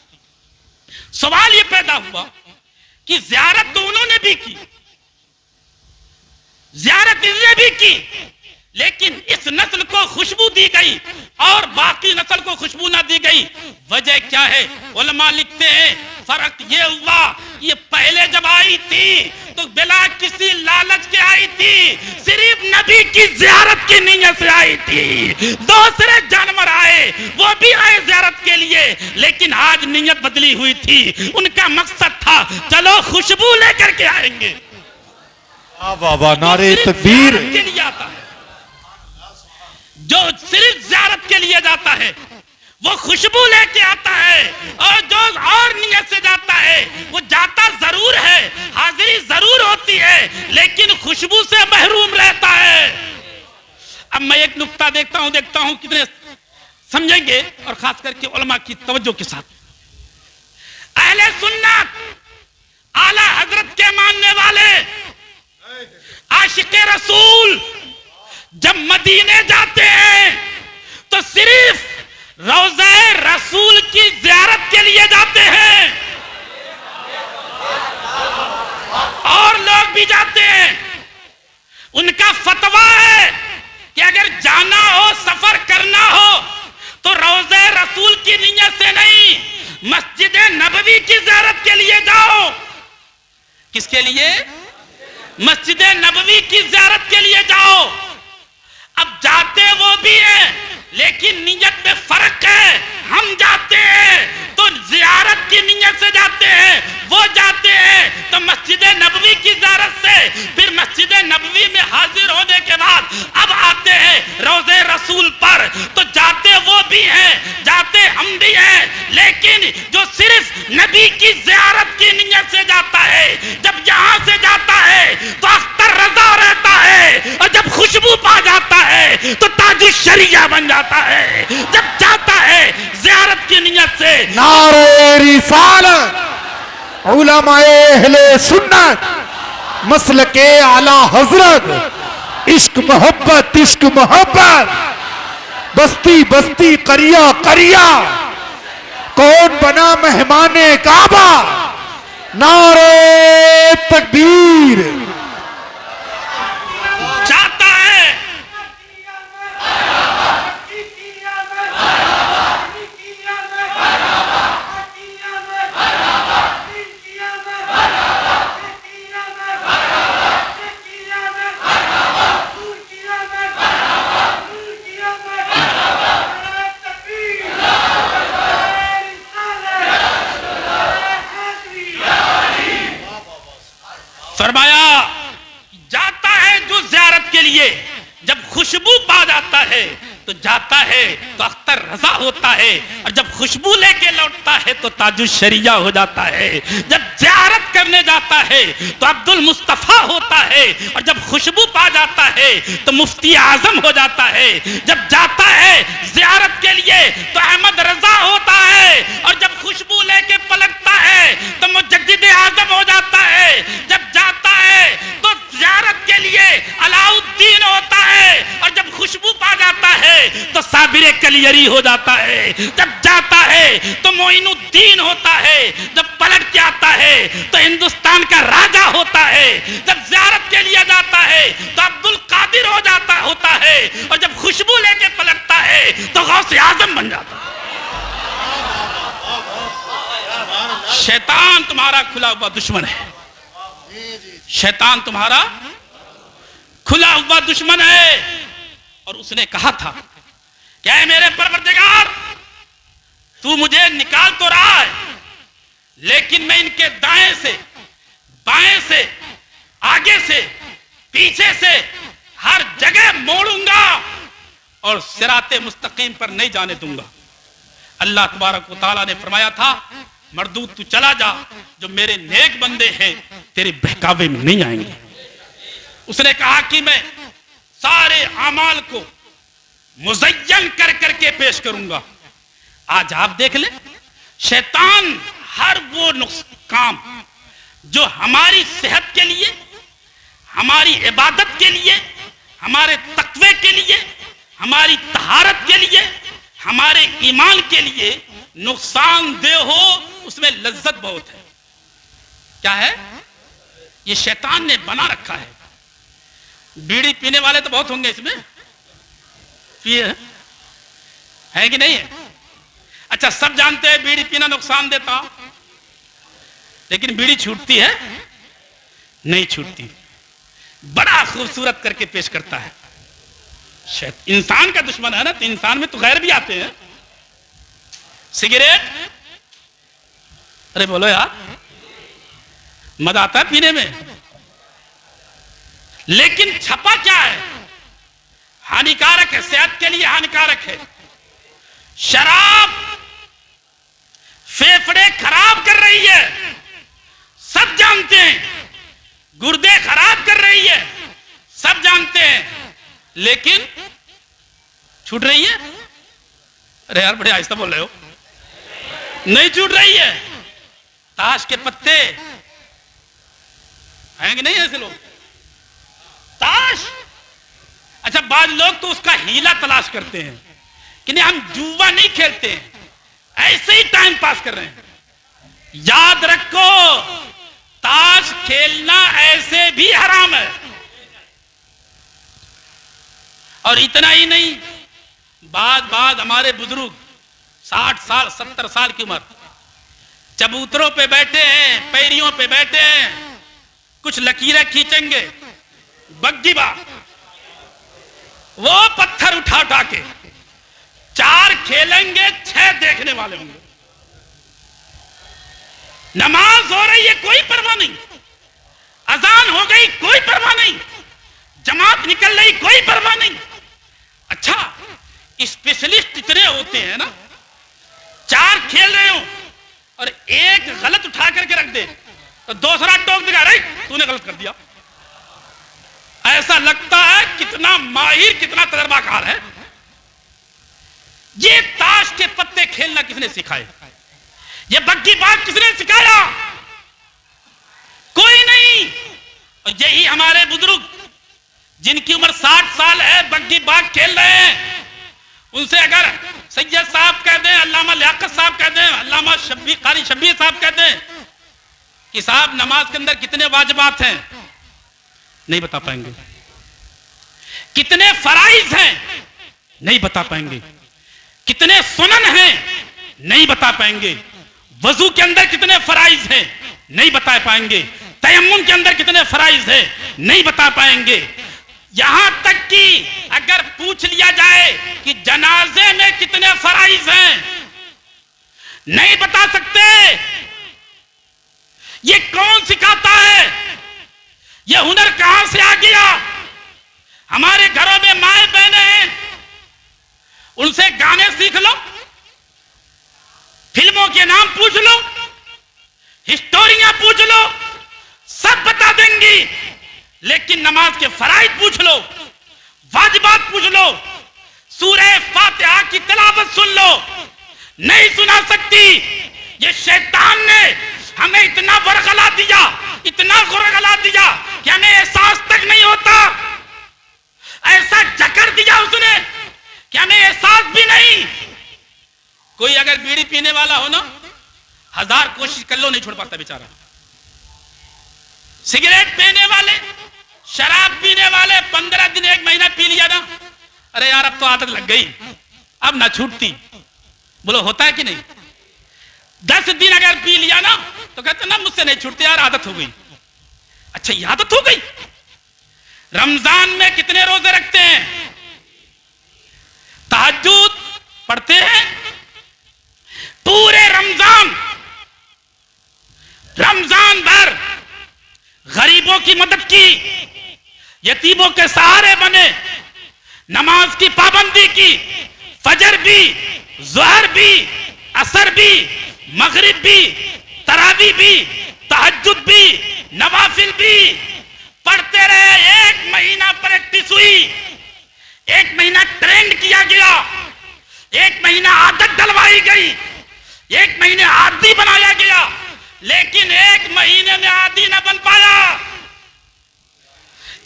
सवाल ये पैदा हुआ कि जियारत तो उन्होंने भी की, जियारत इसने भी की, लेकिन इस नस्ल को खुशबू दी गई और बाकी नस्ल को खुशबू ना दी गई। वजह क्या है? उलमा लिखते हैं फर्क ये हुआ, ये पहले जब आई थी तो बिला किसी लालच के आई थी, सिर्फ नबी की जियारत की नीयत से आई थी। दूसरे जानवर आए, वो भी आए जियारत के लिए, लेकिन आज नीयत बदली हुई थी। उनका मकसद था चलो खुशबू लेकर के आएंगे। वाह, नारे तकबीर। के लिए आता है, जो सिर्फ ज़ियारत के लिए जाता है वो खुशबू लेके आता है, और जो और नियत से जाता है वो जाता जरूर है, हाजिरी जरूर होती है, लेकिन खुशबू से महरूम रहता है। अब मैं एक नुक्ता देखता हूं कितने समझेंगे, और खास करके उलमा की तवज्जो के साथ। अहले सुन्नत, आला हजरत के मानने वाले, आशिक़े रसूल जब मदीने जाते हैं तो सिर्फ रोज़े रसूल की ज़ियारत के लिए जाते हैं, और लोग भी जाते हैं। उनका फतवा है कि अगर जाना हो, सफर करना हो तो रोज़े रसूल की नियत से नहीं, मस्जिद नबवी की ज़ियारत के लिए जाओ। किसके लिए? मस्जिद नबवी की ज़ियारत के लिए जाओ। अब जाते वो भी हैं, लेकिन नियत में फर्क है। हम जाते हैं तो ज़ियारत की नियत से जाते हैं, वो जाते हैं तो मस्जिद नबवी की ज़ियारत से, फिर मस्जिद नबवी में हाजिर होने के बाद अब आते हैं रोज़े रसूल पर। तो जाते वो भी हैं, जाते हम भी हैं, लेकिन जो सिर्फ नबी की ज़ियारत की नियत से जाता है, जब यहाँ से जाता है तो अख्तर रज़ा रहता है, और जब खुशबू पा जाता है तो ताजुश शरिया बन जाता है। जब जाता है ज़ियारत की नियत से। नारे रिसालत, उलमाए अहले सुन्नत, मसलके आला हजरत, इश्क मोहब्बत, इश्क मोहब्बत, बस्ती बस्ती, करिया करिया, कौन बना मेहमाने काबा? नारे तकबीर। जाता है फरमाया, जाता है जो ज़ियारत के लिए, जब खुशबू पा जाता है तो जाता है तो अख्तर रजा होता है, और जब खुशबू लेके लौटता है तो ताजुल शरिया हो जाता है। जब ज़ियारत करने जाता है तो अब्दुल मुस्तफ़ा होता है, और जब खुशबू पा जाता है तो मुफ्ती आजम हो जाता है। जब जाता है ज़ियारत के लिए तो अहमद रजा होता है, और जब खुशबू लेके पलटता है तो मुजद्दिद आजम हो जाता है। जब जाता है तो ज़ियारत के लिए अलाउद्दीन होता है, और जब खुशबू पा जाता है तो साबिर कलियरी हो जाता है। जब जाता है तो मोइनुद्दीन होता है, जब पलट के आता है तो हिंदुस्तान का राजा होता है। जब ज़ियारत के लिए जाता है तो अब्दुल कादिर होता है, और जब खुशबू लेके पलटता है तो गौसे आजम बन जाता है। शैतान तुम्हारा खुला हुआ दुश्मन है, शैतान तुम्हारा खुला हुआ दुश्मन है। और उसने कहा था, क्या है मेरे परवरदिगार, तू मुझे निकाल तो रहा है, लेकिन मैं इनके दाएं से, बाएं से, आगे से, पीछे से हर जगह मोड़ूंगा और सिराते मुस्तकीम पर नहीं जाने दूंगा। अल्लाह तबारक व तआला ने फरमाया था, मरदूद तू चला जा, जो मेरे नेक बंदे हैं तेरे बहकावे में नहीं आएंगे। उसने कहा कि मैं सारे अमाल को मुज़य्यन कर करके पेश करूंगा। आज आप देख ले, शैतान हर वो काम जो हमारी सेहत के लिए, हमारी इबादत के लिए, हमारे तकवे के लिए, हमारी तहारत के लिए, हमारे ईमान के लिए नुकसानदेह हो, उसमें लज्जत बहुत है। क्या है? ये शैतान ने बना रखा है। बीड़ी पीने वाले तो बहुत होंगे इसमें, पिए है कि नहीं है? अच्छा, सब जानते हैं बीड़ी पीना नुकसान देता, लेकिन बीड़ी छूटती है? नहीं छूटती। बड़ा खूबसूरत करके पेश करता है। इंसान का दुश्मन है ना, तो इंसान में तो गैर भी आते हैं। सिगरेट, अरे बोलो यार, मजा आता है पीने में, लेकिन छपा क्या है? हानिकारक है, सेहत के लिए हानिकारक है। शराब फेफड़े खराब कर रही है, सब जानते हैं। गुर्दे खराब कर रही है, सब जानते हैं, लेकिन छूट रही है। अरे यार बड़े आहिस्ता बोल रहे हो, नहीं छूट रही है। ताश के पत्ते हैं कि नहीं ऐसे लोग? ताश, अच्छा बाद लोग तो उसका हीला तलाश करते हैं कि नहीं हम जुआ नहीं खेलते हैं, ऐसे ही टाइम पास कर रहे हैं। याद रखो, ताश खेलना ऐसे भी हराम है। और इतना ही नहीं, बाद हमारे बुजुर्ग 60 साल 70 साल की उम्र चबूतरों पे बैठे हैं, पैरियों पे बैठे हैं, कुछ लकीरें खींचेंगे, बग्गी बा वो पत्थर उठा उठा के 4 खेलेंगे, 6 देखने वाले होंगे। नमाज हो रही है, कोई परवाह नहीं। अजान हो गई, कोई परवाह नहीं। जमात निकल रही, कोई परवाह नहीं। अच्छा, स्पेशलिस्ट इतने होते हैं ना, 4 खेल रहे हो और एक गलत उठा करके रख दे तो दूसरा टोक देगा, अरे तूने गलत कर दिया। ऐसा लगता है कितना माहिर, कितना तजर्बाकार है। ये ताश के पत्ते खेलना किसने सिखाए? ये बग्गी बाग किसने सिखाया? कोई नहीं। और यही हमारे बुजुर्ग जिनकी उम्र 60 साल है, बग्गी बाग खेल रहे हैं, उनसे अगर सैयद साहब कह दें, अल्लामा लियाकत साहब कह दें, अल्लामा कारी शब्बीर साहब कह दें कि साहब नमाज के अंदर कितने वाजिबात हैं, नहीं बता पाएंगे। कितने फराइज हैं, नहीं बता पाएंगे। कितने सुनन हैं, नहीं बता पाएंगे। वजू के अंदर कितने फराइज हैं, नहीं बता पाएंगे। तयम्मुम के अंदर कितने फराइज हैं, नहीं बता पाएंगे। यहां तक कि अगर पूछ लिया जाए कि जनाजे में कितने फराइज हैं, नहीं बता सकते। ये कौन सिखाता है? ये हुनर कहां से आ गया? हमारे घरों में माए बहनें हैं, उनसे गाने सीख लो, फिल्मों के नाम पूछ लो, हिस्टोरियां पूछ लो, सब बता देंगी। लेकिन नमाज के फराइज पूछ लो, वाजिबात पूछ लो, सूरह फातिहा की तिलावत सुन लो, नहीं सुना सकती। ये शैतान ने हमें इतना वरगला दिया, इतना वरगला दिया कि हमें एहसास तक नहीं होता। ऐसा जकड़ दिया उसने कि हमें एहसास भी नहीं। कोई अगर बीड़ी पीने वाला हो ना, 1000 कोशिश कर लो, नहीं छोड़ पाता बेचारा। सिगरेट पीने वाले, शराब पीने वाले 15 दिन 1 महीना पी लिया ना, अरे यार अब तो आदत लग गई, अब ना छूटती। बोलो होता है कि नहीं? 10 दिन अगर पी लिया ना तो कहते ना मुझसे नहीं छूटती यार, आदत हो गई। अच्छा ये आदत हो गई। रमजान में कितने रोजे रखते हैं, तहज्जुद पढ़ते हैं, पूरे रमजान भर गरीबों की मदद की, यतीमों के सहारे बने, नमाज की पाबंदी की, फजर भी, ज़ोहर भी, असर भी, मगरिब भी, तरावी भी, तहज्जुद भी, नवाफिल भी पढ़ते रहे। 1 महीना प्रैक्टिस हुई, 1 महीना ट्रेंड किया गया, 1 महीना आदत डलवाई गई, 1 महीने आदी बनाया गया, लेकिन 1 महीने में आदी न बन पाया।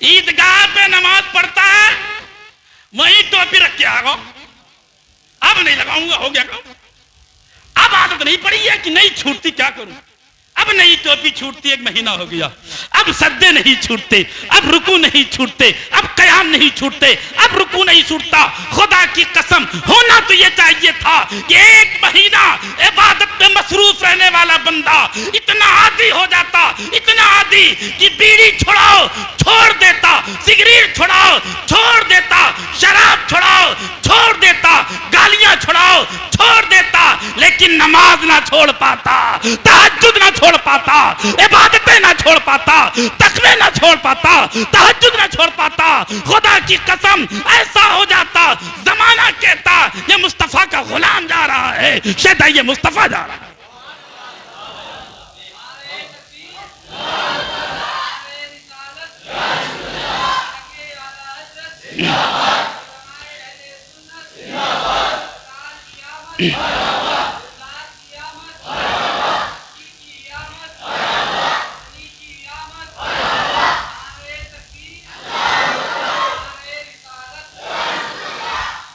ईदगाह पे नमाज पढ़ता है, वहीं टोपी रख के आ गो, अब नहीं लगाऊंगा, हो गया। अब आदत नहीं पड़ी है कि नहीं छूटती, क्या करूं? अब नहीं टोपी छूटती, 1 महीना हो गया। अब सज्दे नहीं छूटते, अब रुकू नहीं छूटते, अब कयाम नहीं छूटते, अब रुकू नहीं छूटता। खुदा की कसम, होना तो ये चाहिए था कि 1 महीना इबादत में मसरूफ रहने वाला बंदा इतना आदी हो जाता, इतना आदी कि बीड़ी छुड़ाओ छोड़ देता, सिगरेट छुड़ाओ छोड़ देता, शराब छुड़ाओ छोड़ देता, गालियां छुड़ाओ छोड़ देता, लेकिन नमाज ना छोड़ पाता, तहज्जुद ना छोड़ पाता, इबादतें ना छोड़ पाता, तकवे ना छोड़ पाता, तहज्जुद ना छोड़ पाता। खुदा की कसम ऐसा हो जाता, जमाना कहता ये मुस्तफा का गुलाम जा रहा है, शायद ये मुस्तफा जा रहा है।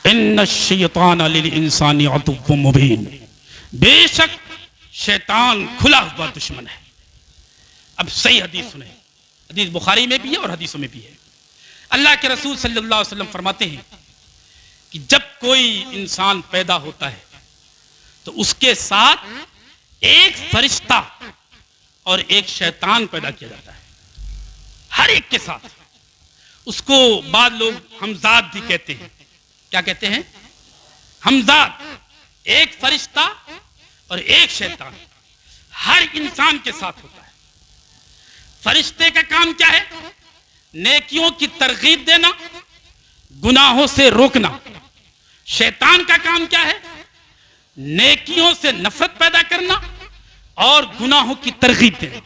इन्ना शैतान लिल इंसानी अदुव्वुम मुबीन, बेशक शैतान खुला हुआ दुश्मन है। अब सही हदीस सुने, हदीस बुखारी में भी है और हदीसों में भी है। अल्लाह के रसूल सल्लल्लाहु अलैहि वसल्लम फरमाते हैं कि जब कोई इंसान पैदा होता है तो उसके साथ एक फरिश्ता और एक शैतान पैदा किया जाता है, हर एक के साथ। उसको बाद लोग हमजाद भी कहते हैं। क्या कहते हैं? हमजाद। एक फरिश्ता और एक शैतान हर इंसान के साथ होता है। फरिश्ते का काम क्या है? नेकियों की तरगीब देना, गुनाहों से रोकना। शैतान का काम क्या है? नेकियों से नफरत पैदा करना और गुनाहों की तरगीब देना।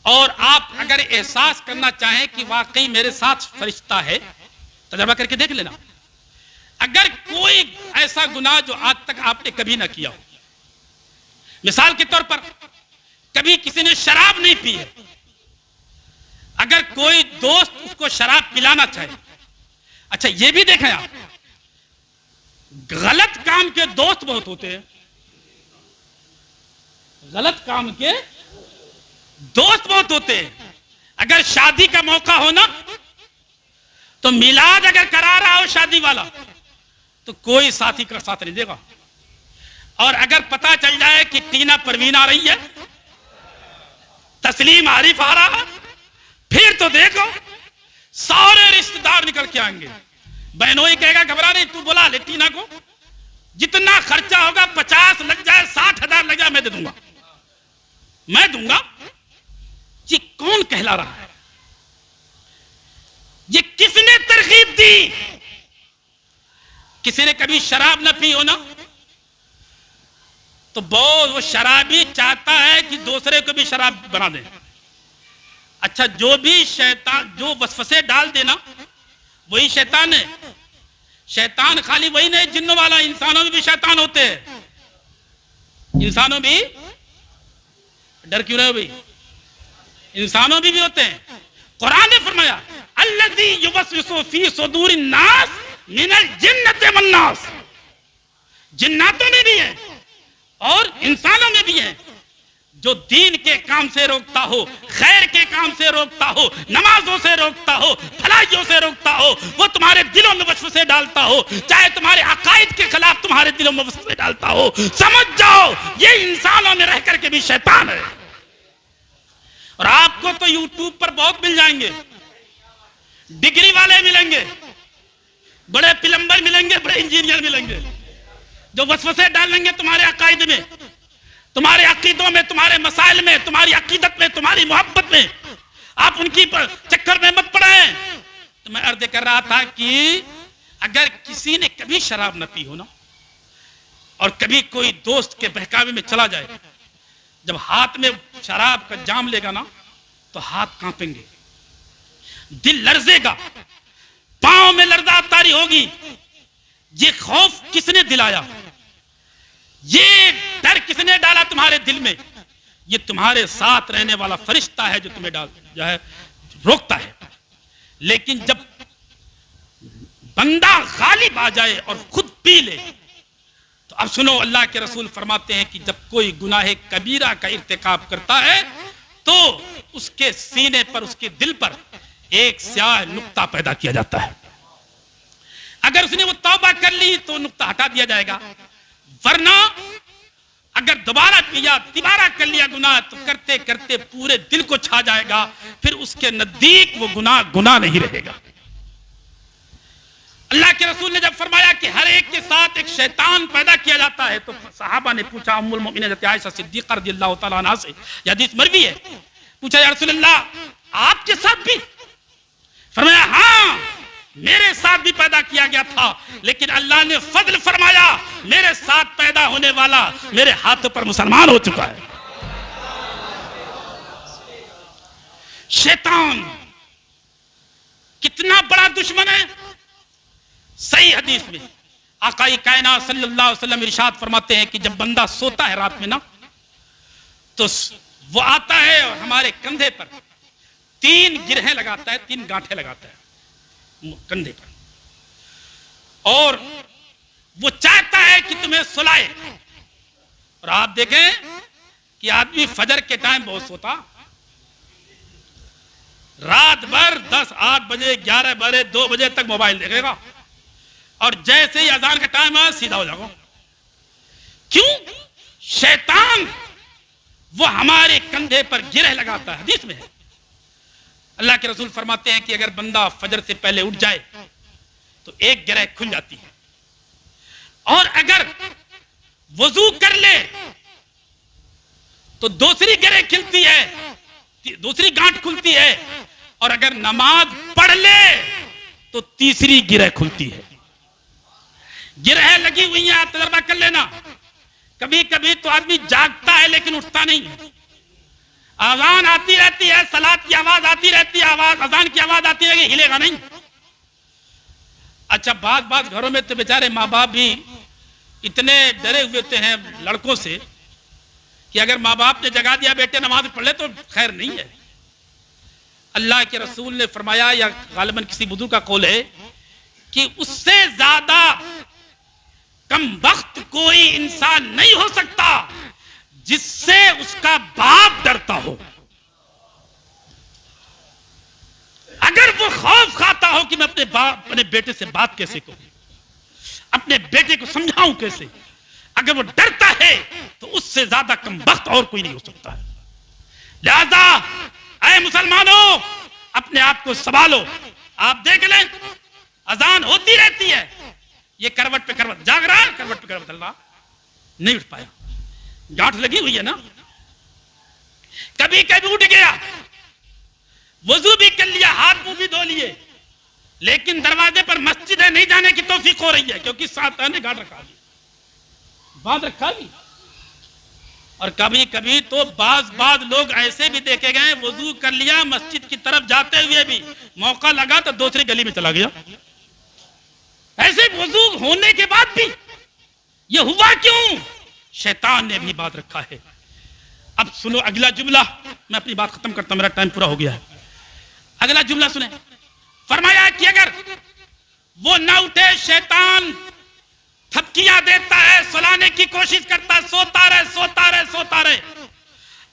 और आप अगर एहसास करना चाहें कि वाकई मेरे साथ फरिश्ता है, तजर्बा करके देख लेना। अगर कोई ऐसा गुनाह जो आज तक आपने कभी ना किया हो, मिसाल के तौर पर कभी किसी ने शराब नहीं पी है, अगर कोई दोस्त उसको शराब पिलाना चाहे, अच्छा ये भी देखें आप, गलत काम के दोस्त बहुत होते हैं, गलत काम के दोस्त बहुत होते हैं। अगर शादी का मौका हो ना, तो मिलाद अगर करा रहा हो शादी वाला, तो कोई साथी का साथ नहीं देगा। और अगर पता चल जाए कि टीना परवीन आ रही है, तस्लीम आरिफ आ रहा है, फिर तो देखो सारे रिश्तेदार निकल के आएंगे। बहनोई कहेगा घबरा नहीं, तू बुला ले टीना को, जितना खर्चा होगा 50 लग जाए, 60,000 लग जाए, मैं दे दूंगा, मैं दूंगा। ये कौन कहला रहा है? ये किसने तरकीब दी? किसी ने कभी शराब न पी हो ना, तो वो शराबी चाहता है कि दूसरे को भी शराब बना दे। अच्छा, जो भी शैतान जो वसवसे डाल देना वही शैतान है। शैतान खाली वही नहीं, जिन्नों वाला, इंसानों में भी शैतान होते हैं। इंसानों भी, डर क्यों रहे हो भाई? इंसानों भी होते हैं। कुरान ने फरमाया अल्लज़ी युवस्विसु फी सुदूरिन नास मिनल जिन्नति वन नास। जिन्नातों में भी है और इंसानों में भी है। जो दीन के काम से रोकता हो, खैर के काम से रोकता हो, नमाजों से रोकता हो, भलाइयों से रोकता हो, वो तुम्हारे दिलों में वसवसे डालता हो, चाहे तुम्हारे अकायद के खिलाफ तुम्हारे दिलों में वसवसे डालता हो, समझ जाओ ये इंसानों में रह करके भी शैतान है। और आपको तो यूट्यूब पर बहुत मिल जाएंगे, डिग्री वाले मिलेंगे, बड़े प्लम्बर मिलेंगे, बड़े इंजीनियर मिलेंगे, जो वसवसे डालेंगे तुम्हारे अकायद में, तुम्हारे अकीदों में, तुम्हारे मसाइल में, तुम्हारी अकीदत में, तुम्हारी मोहब्बत में। आप उनकी चक्कर में मत पड़े। तो मैं अर्ज कर रहा था कि अगर किसी ने कभी शराब न पी हो ना, और कभी कोई दोस्त के बहकावे में चला जाए, जब हाथ में शराब का जाम लेगा ना, तो हाथ कांपेंगे, दिल लर्जेगा, पांव में लर्जा तारी होगी। ये खौफ किसने दिलाया? ये डर किसने डाला तुम्हारे दिल में? ये तुम्हारे साथ रहने वाला फरिश्ता है जो तुम्हें जो है रोकता है। लेकिन जब बंदा गालिब आ जाए और खुद पी ले, तो अब सुनो, अल्लाह के रसूल फरमाते हैं कि जब कोई गुनाह कबीरा का इर्तिकाब करता है, तो उसके सीने पर, उसके दिल पर एक स्याह नुक्ता पैदा किया जाता है। अगर उसने वो तौबा कर ली तो नुक्ता हटा दिया जाएगा, वरना अगर दोबारा किया, तिबारा कर लिया गुनाह, तो करते करते पूरे दिल को छा जाएगा, फिर उसके नजदीक वो गुनाह गुनाह नहीं रहेगा। अल्लाह के रसूल ने जब फरमाया कि हर एक के साथ एक शैतान पैदा किया जाता है, तो सहाबा ने पूछा, उम्मुल मोमिनीन हज़रत आयशा सिद्दीक़ा रज़ियल्लाहु तआला अन्हा से, ये हदीस मरवी है, पूछा या रसूल अल्लाह आपके साथ भी? फरमाया हाँ, मेरे साथ भी पैदा किया गया था, लेकिन अल्लाह ने फजल फरमाया, मेरे साथ पैदा होने वाला मेरे हाथों पर मुसलमान हो चुका है। शैतान कितना बड़ा दुश्मन है। सही हदीस में आकाई कायनात सल्लल्लाहु अलैहि वसल्लम इरशाद फरमाते हैं कि जब बंदा सोता है रात में ना, तो वो आता है और हमारे कंधे पर 3 गिरहें लगाता है, 3 गांठें लगाता है कंधे पर, और वो चाहता है कि तुम्हें सुलाए। और आप देखें कि आदमी फजर के टाइम बहुत सोता, रात भर 10, 8 बजे, 11 बजे, 2 बजे तक मोबाइल देखेगा, और जैसे ही अजान का टाइम आया सीधा हो जाओ। क्यों? शैतान वो हमारे कंधे पर गिरह लगाता है। हदीस में है, अल्लाह के रसूल फरमाते हैं कि अगर बंदा फजर से पहले उठ जाए तो एक गिरह खुल जाती है, और अगर वजू कर ले तो दूसरी गिरह खिलती है, दूसरी गांठ खुलती है, और अगर नमाज पढ़ ले तो तीसरी गिरह खुलती है। गिरह लगी हुई है, आप तजर्बा कर लेना। कभी कभी तो आदमी जागता है लेकिन उठता नहीं है। आवाज आती रहती है, सलात की आवाज आती रहती है, आवाज अजान की आवाज आती रहेगी, हिलेगा नहीं। अच्छा, बात घरों में तो बेचारे माँ बाप भी इतने डरे हुए होते हैं लड़कों से कि अगर माँ बाप ने जगा दिया बेटे नमाज पढ़ ले तो खैर नहीं है। अल्लाह के रसूल ने फरमाया, या गालिबन किसी बुजुर्ग का कौल है, कि उससे ज्यादा कम वक्त कोई इंसान नहीं हो सकता जिससे उसका बाप डरता हो। अगर वो खौफ खाता हो कि मैं अपने बेटे से बात कैसे करूं, अपने बेटे को समझाऊं कैसे, अगर वो डरता है तो उससे ज्यादा कम वक्त और कोई नहीं हो सकता है। लिहाजा ऐ मुसलमानों, अपने आप को संभालो। आप देख लें, अजान होती रहती है, ये करवट पे करवट जाग रहा है, करवट पे करवट चल रहा, नहीं उठ पाया, गांठ लगी हुई है ना। कभी कभी उठ गया, वजू भी कर लिया, हाथ मुंह भी धो लिए, लेकिन दरवाजे पर मस्जिद है, नहीं जाने की तौफीक हो रही है क्योंकि साथ ने गांठ रखा ली, बांध रखा ली। और कभी कभी तो बाज लोग ऐसे भी देखे गए, वजू कर लिया, मस्जिद की तरफ जाते हुए भी मौका लगा तो दूसरी गली में चला गया। ऐसे वजू होने के बाद भी ये हुआ क्यों? शैतान ने भी बात रखा है। अब सुनो अगला जुमला, मैं अपनी बात खत्म करता हूं, मेरा टाइम पूरा हो गया है। अगला जुमला सुने, फरमाया कि अगर वो ना उठे, शैतान थपकियां देता है, सुलाने की कोशिश करता है, सोता रहे सोता रहे सोता रहे।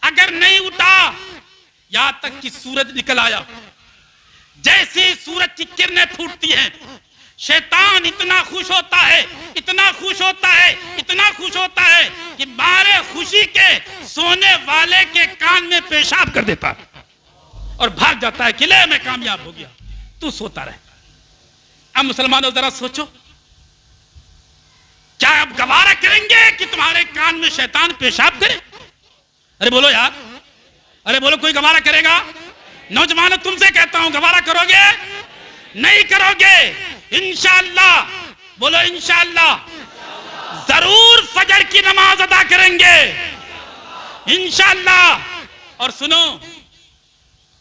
अगर नहीं उठा, यहां तक कि सूरज निकल आया, जैसी सूरज की किरणें फूटती हैं, शैतान इतना खुश होता है, इतना खुश होता है, इतना खुश होता है कि मारे खुशी के सोने वाले के कान में पेशाब कर देता है और भाग जाता है कि ले मैं कामयाब हो गया, तू सोता रहे। अब मुसलमानों जरा सोचो, क्या आप गवारा करेंगे कि तुम्हारे कान में शैतान पेशाब करे? अरे बोलो यार, अरे बोलो, कोई गवारा करेगा? नौजवानों तुमसे कहता हूं, गवारा करोगे? नहीं करोगे। इंशाअल्लाह, बोलो इंशाअल्लाह, जरूर फजर की नमाज अदा करेंगे इंशाअल्लाह। और सुनो,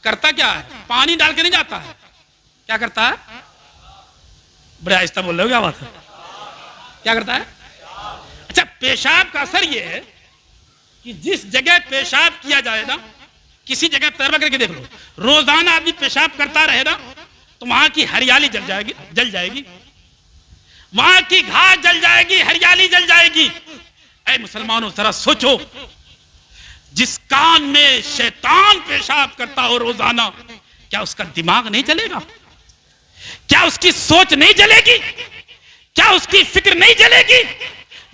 करता क्या है? पानी डाल के नहीं जाता है, क्या करता है? बड़े आहिस्ता बोल रहे हो, क्या बात है? क्या करता है? अच्छा, पेशाब का असर यह है कि जिस जगह पेशाब किया जाए ना, किसी जगह तजर्बा करके देख लो, रोजाना आदमी पेशाब करता रहे ना, तो वहां की हरियाली जल जाएगी, वहां की घास जल जाएगी, हरियाली जल जाएगी। ऐ मुसलमानों जरा सोचो, जिस कान में शैतान पेशाब करता हो रोजाना, क्या उसका दिमाग नहीं जलेगा? क्या उसकी सोच नहीं जलेगी? क्या उसकी फिक्र नहीं जलेगी?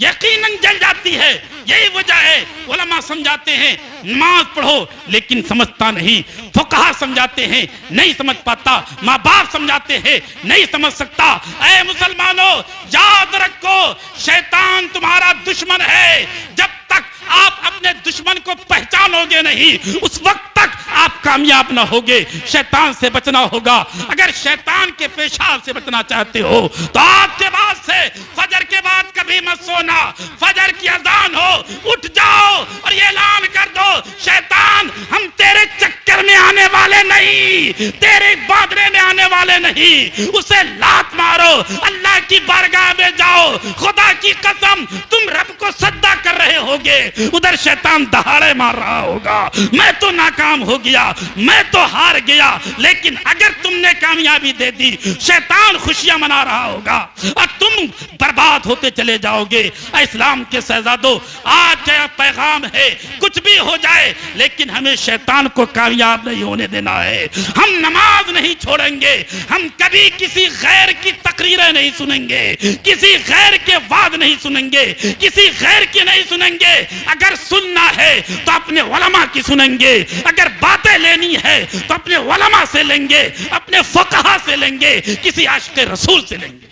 यकीनन जल जाती है। यही वजह है उलमा समझाते हैं नमाज पढ़ो, लेकिन समझता नहीं। फुकहा समझाते हैं, नहीं समझ पाता। माँ बाप समझाते हैं, नहीं समझ सकता। ऐ मुसलमानों, याद रखो, शैतान तुम्हारा दुश्मन है। जब तक आप अपने दुश्मन को पहचानोगे नहीं, उस वक्त तक आप कामयाब ना होगे। शैतान से बचना होगा। अगर शैतान के पेशाब से बचना चाहते हो तो आपके बाद से फजर के बाद कभी मत सोना। फजर की अजान हो, उठ जाओ और ये ऐलान कर दो, शैतान हम तेरे चक्कर में आने वाले नहीं, तेरे बादरे में आने वाले नहीं। उसे लात मारो, अल्लाह की बारगाह में जाओ। खुदा की कसम, तुम रब को सजदा कर रहे होगे, उधर शैतान दहाड़े मार रहा होगा, मैं तो नाकाम हो गया, मैं तो हार गया। लेकिन अगर तुमने कामयाबी दे दी, शैतान खुशियां मना रहा होगा और तुम बर्बाद होते चले जाओगे। इस्लाम के शहजादों, आज क्या पैगाम है, कुछ भी हो जाए लेकिन हमें शैतान को कामयाब नहीं होने देना है। हम नमाज नहीं छोड़ेंगे, हम कभी किसी गैर की तकरीरें नहीं सुनेंगे, किसी गैर के वाद नहीं सुनेंगे, किसी गैर की नहीं सुनेंगे। अगर सुनना है तो अपने उलमा की सुनेंगे, अगर बातें लेनी है तो अपने उलमा से लेंगे, अपने फुकहा से लेंगे, किसी आशिक रसूल से लेंगे।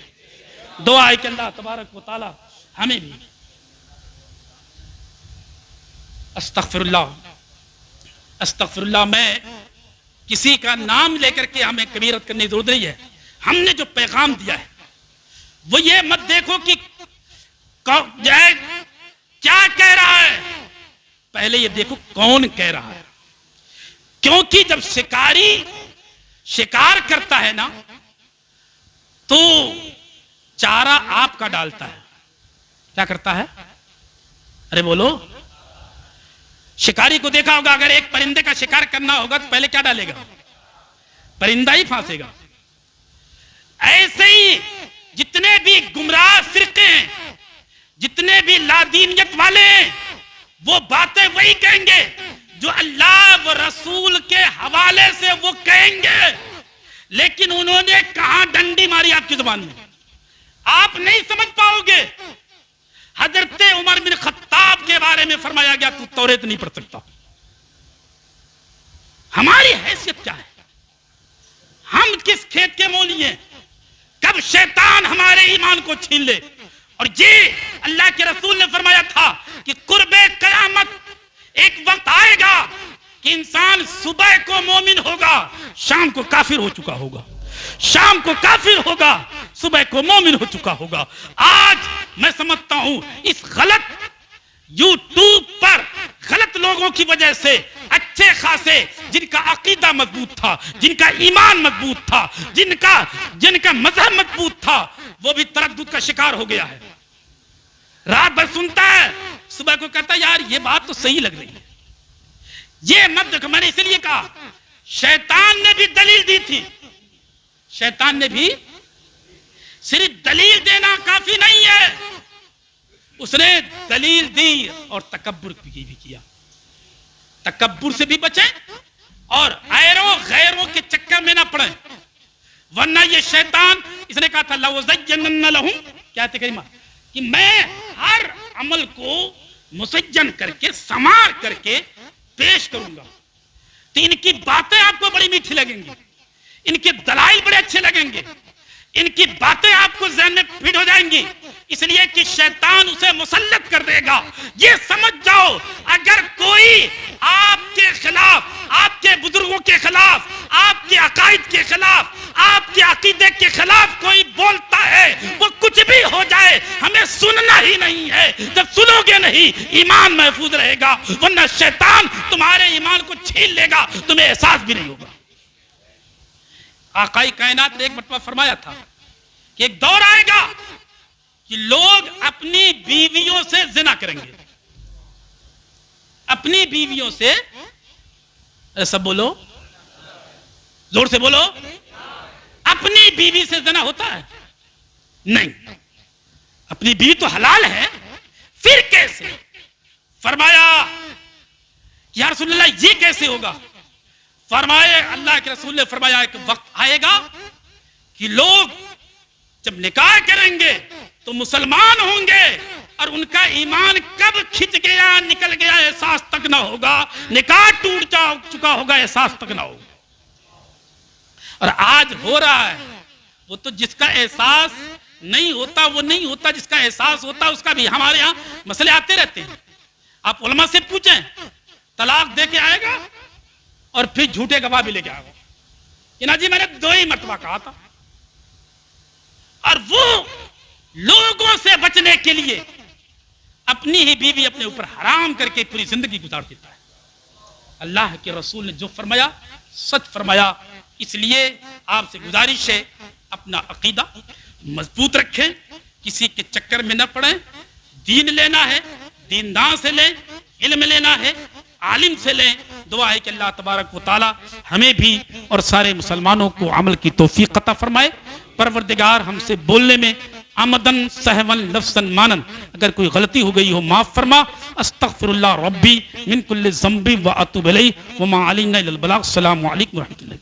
दुआ है कि अल्लाह तबारक व तआला हमें भी अस्तगफिरुल्लाह, मैं किसी का नाम लेकर के हमें कबीरत करने की जरूरत नहीं है। हमने जो पैगाम दिया है वो ये मत देखो कि क्या कह रहा है, पहले ये देखो कौन कह रहा है। क्योंकि जब शिकारी शिकार करता है ना, तो चारा आपका डालता है। क्या करता है? अरे बोलो, शिकारी को देखा होगा, अगर एक परिंदे का शिकार करना होगा तो पहले क्या डालेगा? परिंदा ही फांसेगा। ऐसे ही जितने भी गुमराह फिरके हैं, जितने भी लादीनियत वाले हैं, वो बातें वही कहेंगे जो अल्लाह व रसूल के हवाले से वो कहेंगे, लेकिन उन्होंने कहां डंडी मारी आपकी जुबान में, आप नहीं समझ पाओगे। हजरत उमर बिन खत्ताब के बारे में फरमाया गया तू तौरेत नहीं पढ़ सकता। हमारी हैसियत क्या है? हम किस खेत के मोली हैं? कब शैतान हमारे ईमान को छीन ले। और ये अल्लाह के रसूल ने फरमाया था कि कुर्बे कयामत एक वक्त आएगा कि इंसान सुबह को मोमिन होगा, शाम को काफिर हो चुका होगा, शाम को काफिर होगा, सुबह को मोमिन हो चुका होगा। आज मैं समझता हूं इस गलत यूट्यूब पर गलत लोगों की वजह से अच्छे खासे जिनका अकीदा मजबूत था, जिनका ईमान मजबूत था, जिनका मजहब मजबूत था, वो भी तरद्दुद का शिकार हो गया है। रात भर सुनता है, सुबह को कहता है यार ये बात तो सही लग रही है, ये मत देखो। मैंने इसलिए कहा शैतान ने भी दलील दी थी, शैतान ने भी सिर्फ दलील देना काफी नहीं है, उसने दलील दी और तकब्बुर भी किया। तकब्बुर से भी बचें और गैरों गैरों के चक्कर में ना पड़े, वरना ये शैतान, इसने कहा था लवज़य्यनन्ना लहुम, क्या थे करीमा, कि मैं हर अमल को मुसज्जन करके समार करके पेश करूंगा, तो इनकी बातें आपको बड़ी मीठी लगेंगी, इनके दलाइल बड़े अच्छे लगेंगे, इनकी बातें आपको ज़हन में फिट हो जाएंगी, इसलिए कि शैतान उसे मुसल्लत कर देगा। ये समझ जाओ, अगर कोई आपके खिलाफ, आपके बुजुर्गों के खिलाफ, आपके अकायद के खिलाफ, आपके अकीदे के खिलाफ कोई बोलता है, वो कुछ भी हो जाए, हमें सुनना ही नहीं है। जब सुनोगे नहीं, ईमान महफूज रहेगा, वरना शैतान तुम्हारे ईमान को छीन लेगा, तुम्हें एहसास भी नहीं होगा। आकाई कायनात ने एक मरतबा फरमाया था कि एक दौर आएगा कि लोग अपनी बीवियों से जिना करेंगे, अपनी बीवियों से, सब बोलो, जोर से बोलो, अपनी बीवी से जिना होता है? नहीं, अपनी बीवी तो हलाल है, फिर कैसे? फरमाया या रसूलल्लाह ये कैसे होगा? फरमाए अल्लाह के रसूल ने फरमाया एक वक्त आएगा कि लोग जब निकाह करेंगे तो मुसलमान होंगे और उनका ईमान कब खिंच गया निकल गया एहसास तक ना होगा, निकाह टूट चुका होगा एहसास तक ना होगा। और आज हो रहा है, वो तो जिसका एहसास नहीं होता वो नहीं होता, जिसका एहसास होता उसका भी। हमारे यहाँ मसले आते रहते हैं, आप उलमा से पूछें, तलाक दे के आएगा और फिर झूठे गवाह भी लेके आएगा कि ना जी मैंने 2 ही मरतबा कहा था। और वो लोगों से बचने के लिए अपनी ही बीवी अपने ऊपर हराम करके पूरी जिंदगी गुजार देता है। अल्लाह के रसूल ने जो फरमाया सच फरमाया। इसलिए आपसे गुजारिश है, अपना अकीदा मजबूत रखें, किसी के चक्कर में न पड़े। दीन लेना है, दीनदार से लें, इल्म लेना है, आलिम से लें। दुआ है कि अल्लाह तबारक व तआला हमें भी और सारे मुसलमानों को अमल की तौफीक अता फरमाए। परवरदिगार हमसे बोलने में आमदन सहवन लफ्ज़न मानन अगर कोई गलती हो गई हो माफ फरमा। अस्तगफिरुल्लाह रब्बी मिन कुल्लि ज़ंबि व अतूबु इलैहि व मा अलैना इल्लल बलाग। अस्सलामु अलैकुम व रहमतुल्लाह।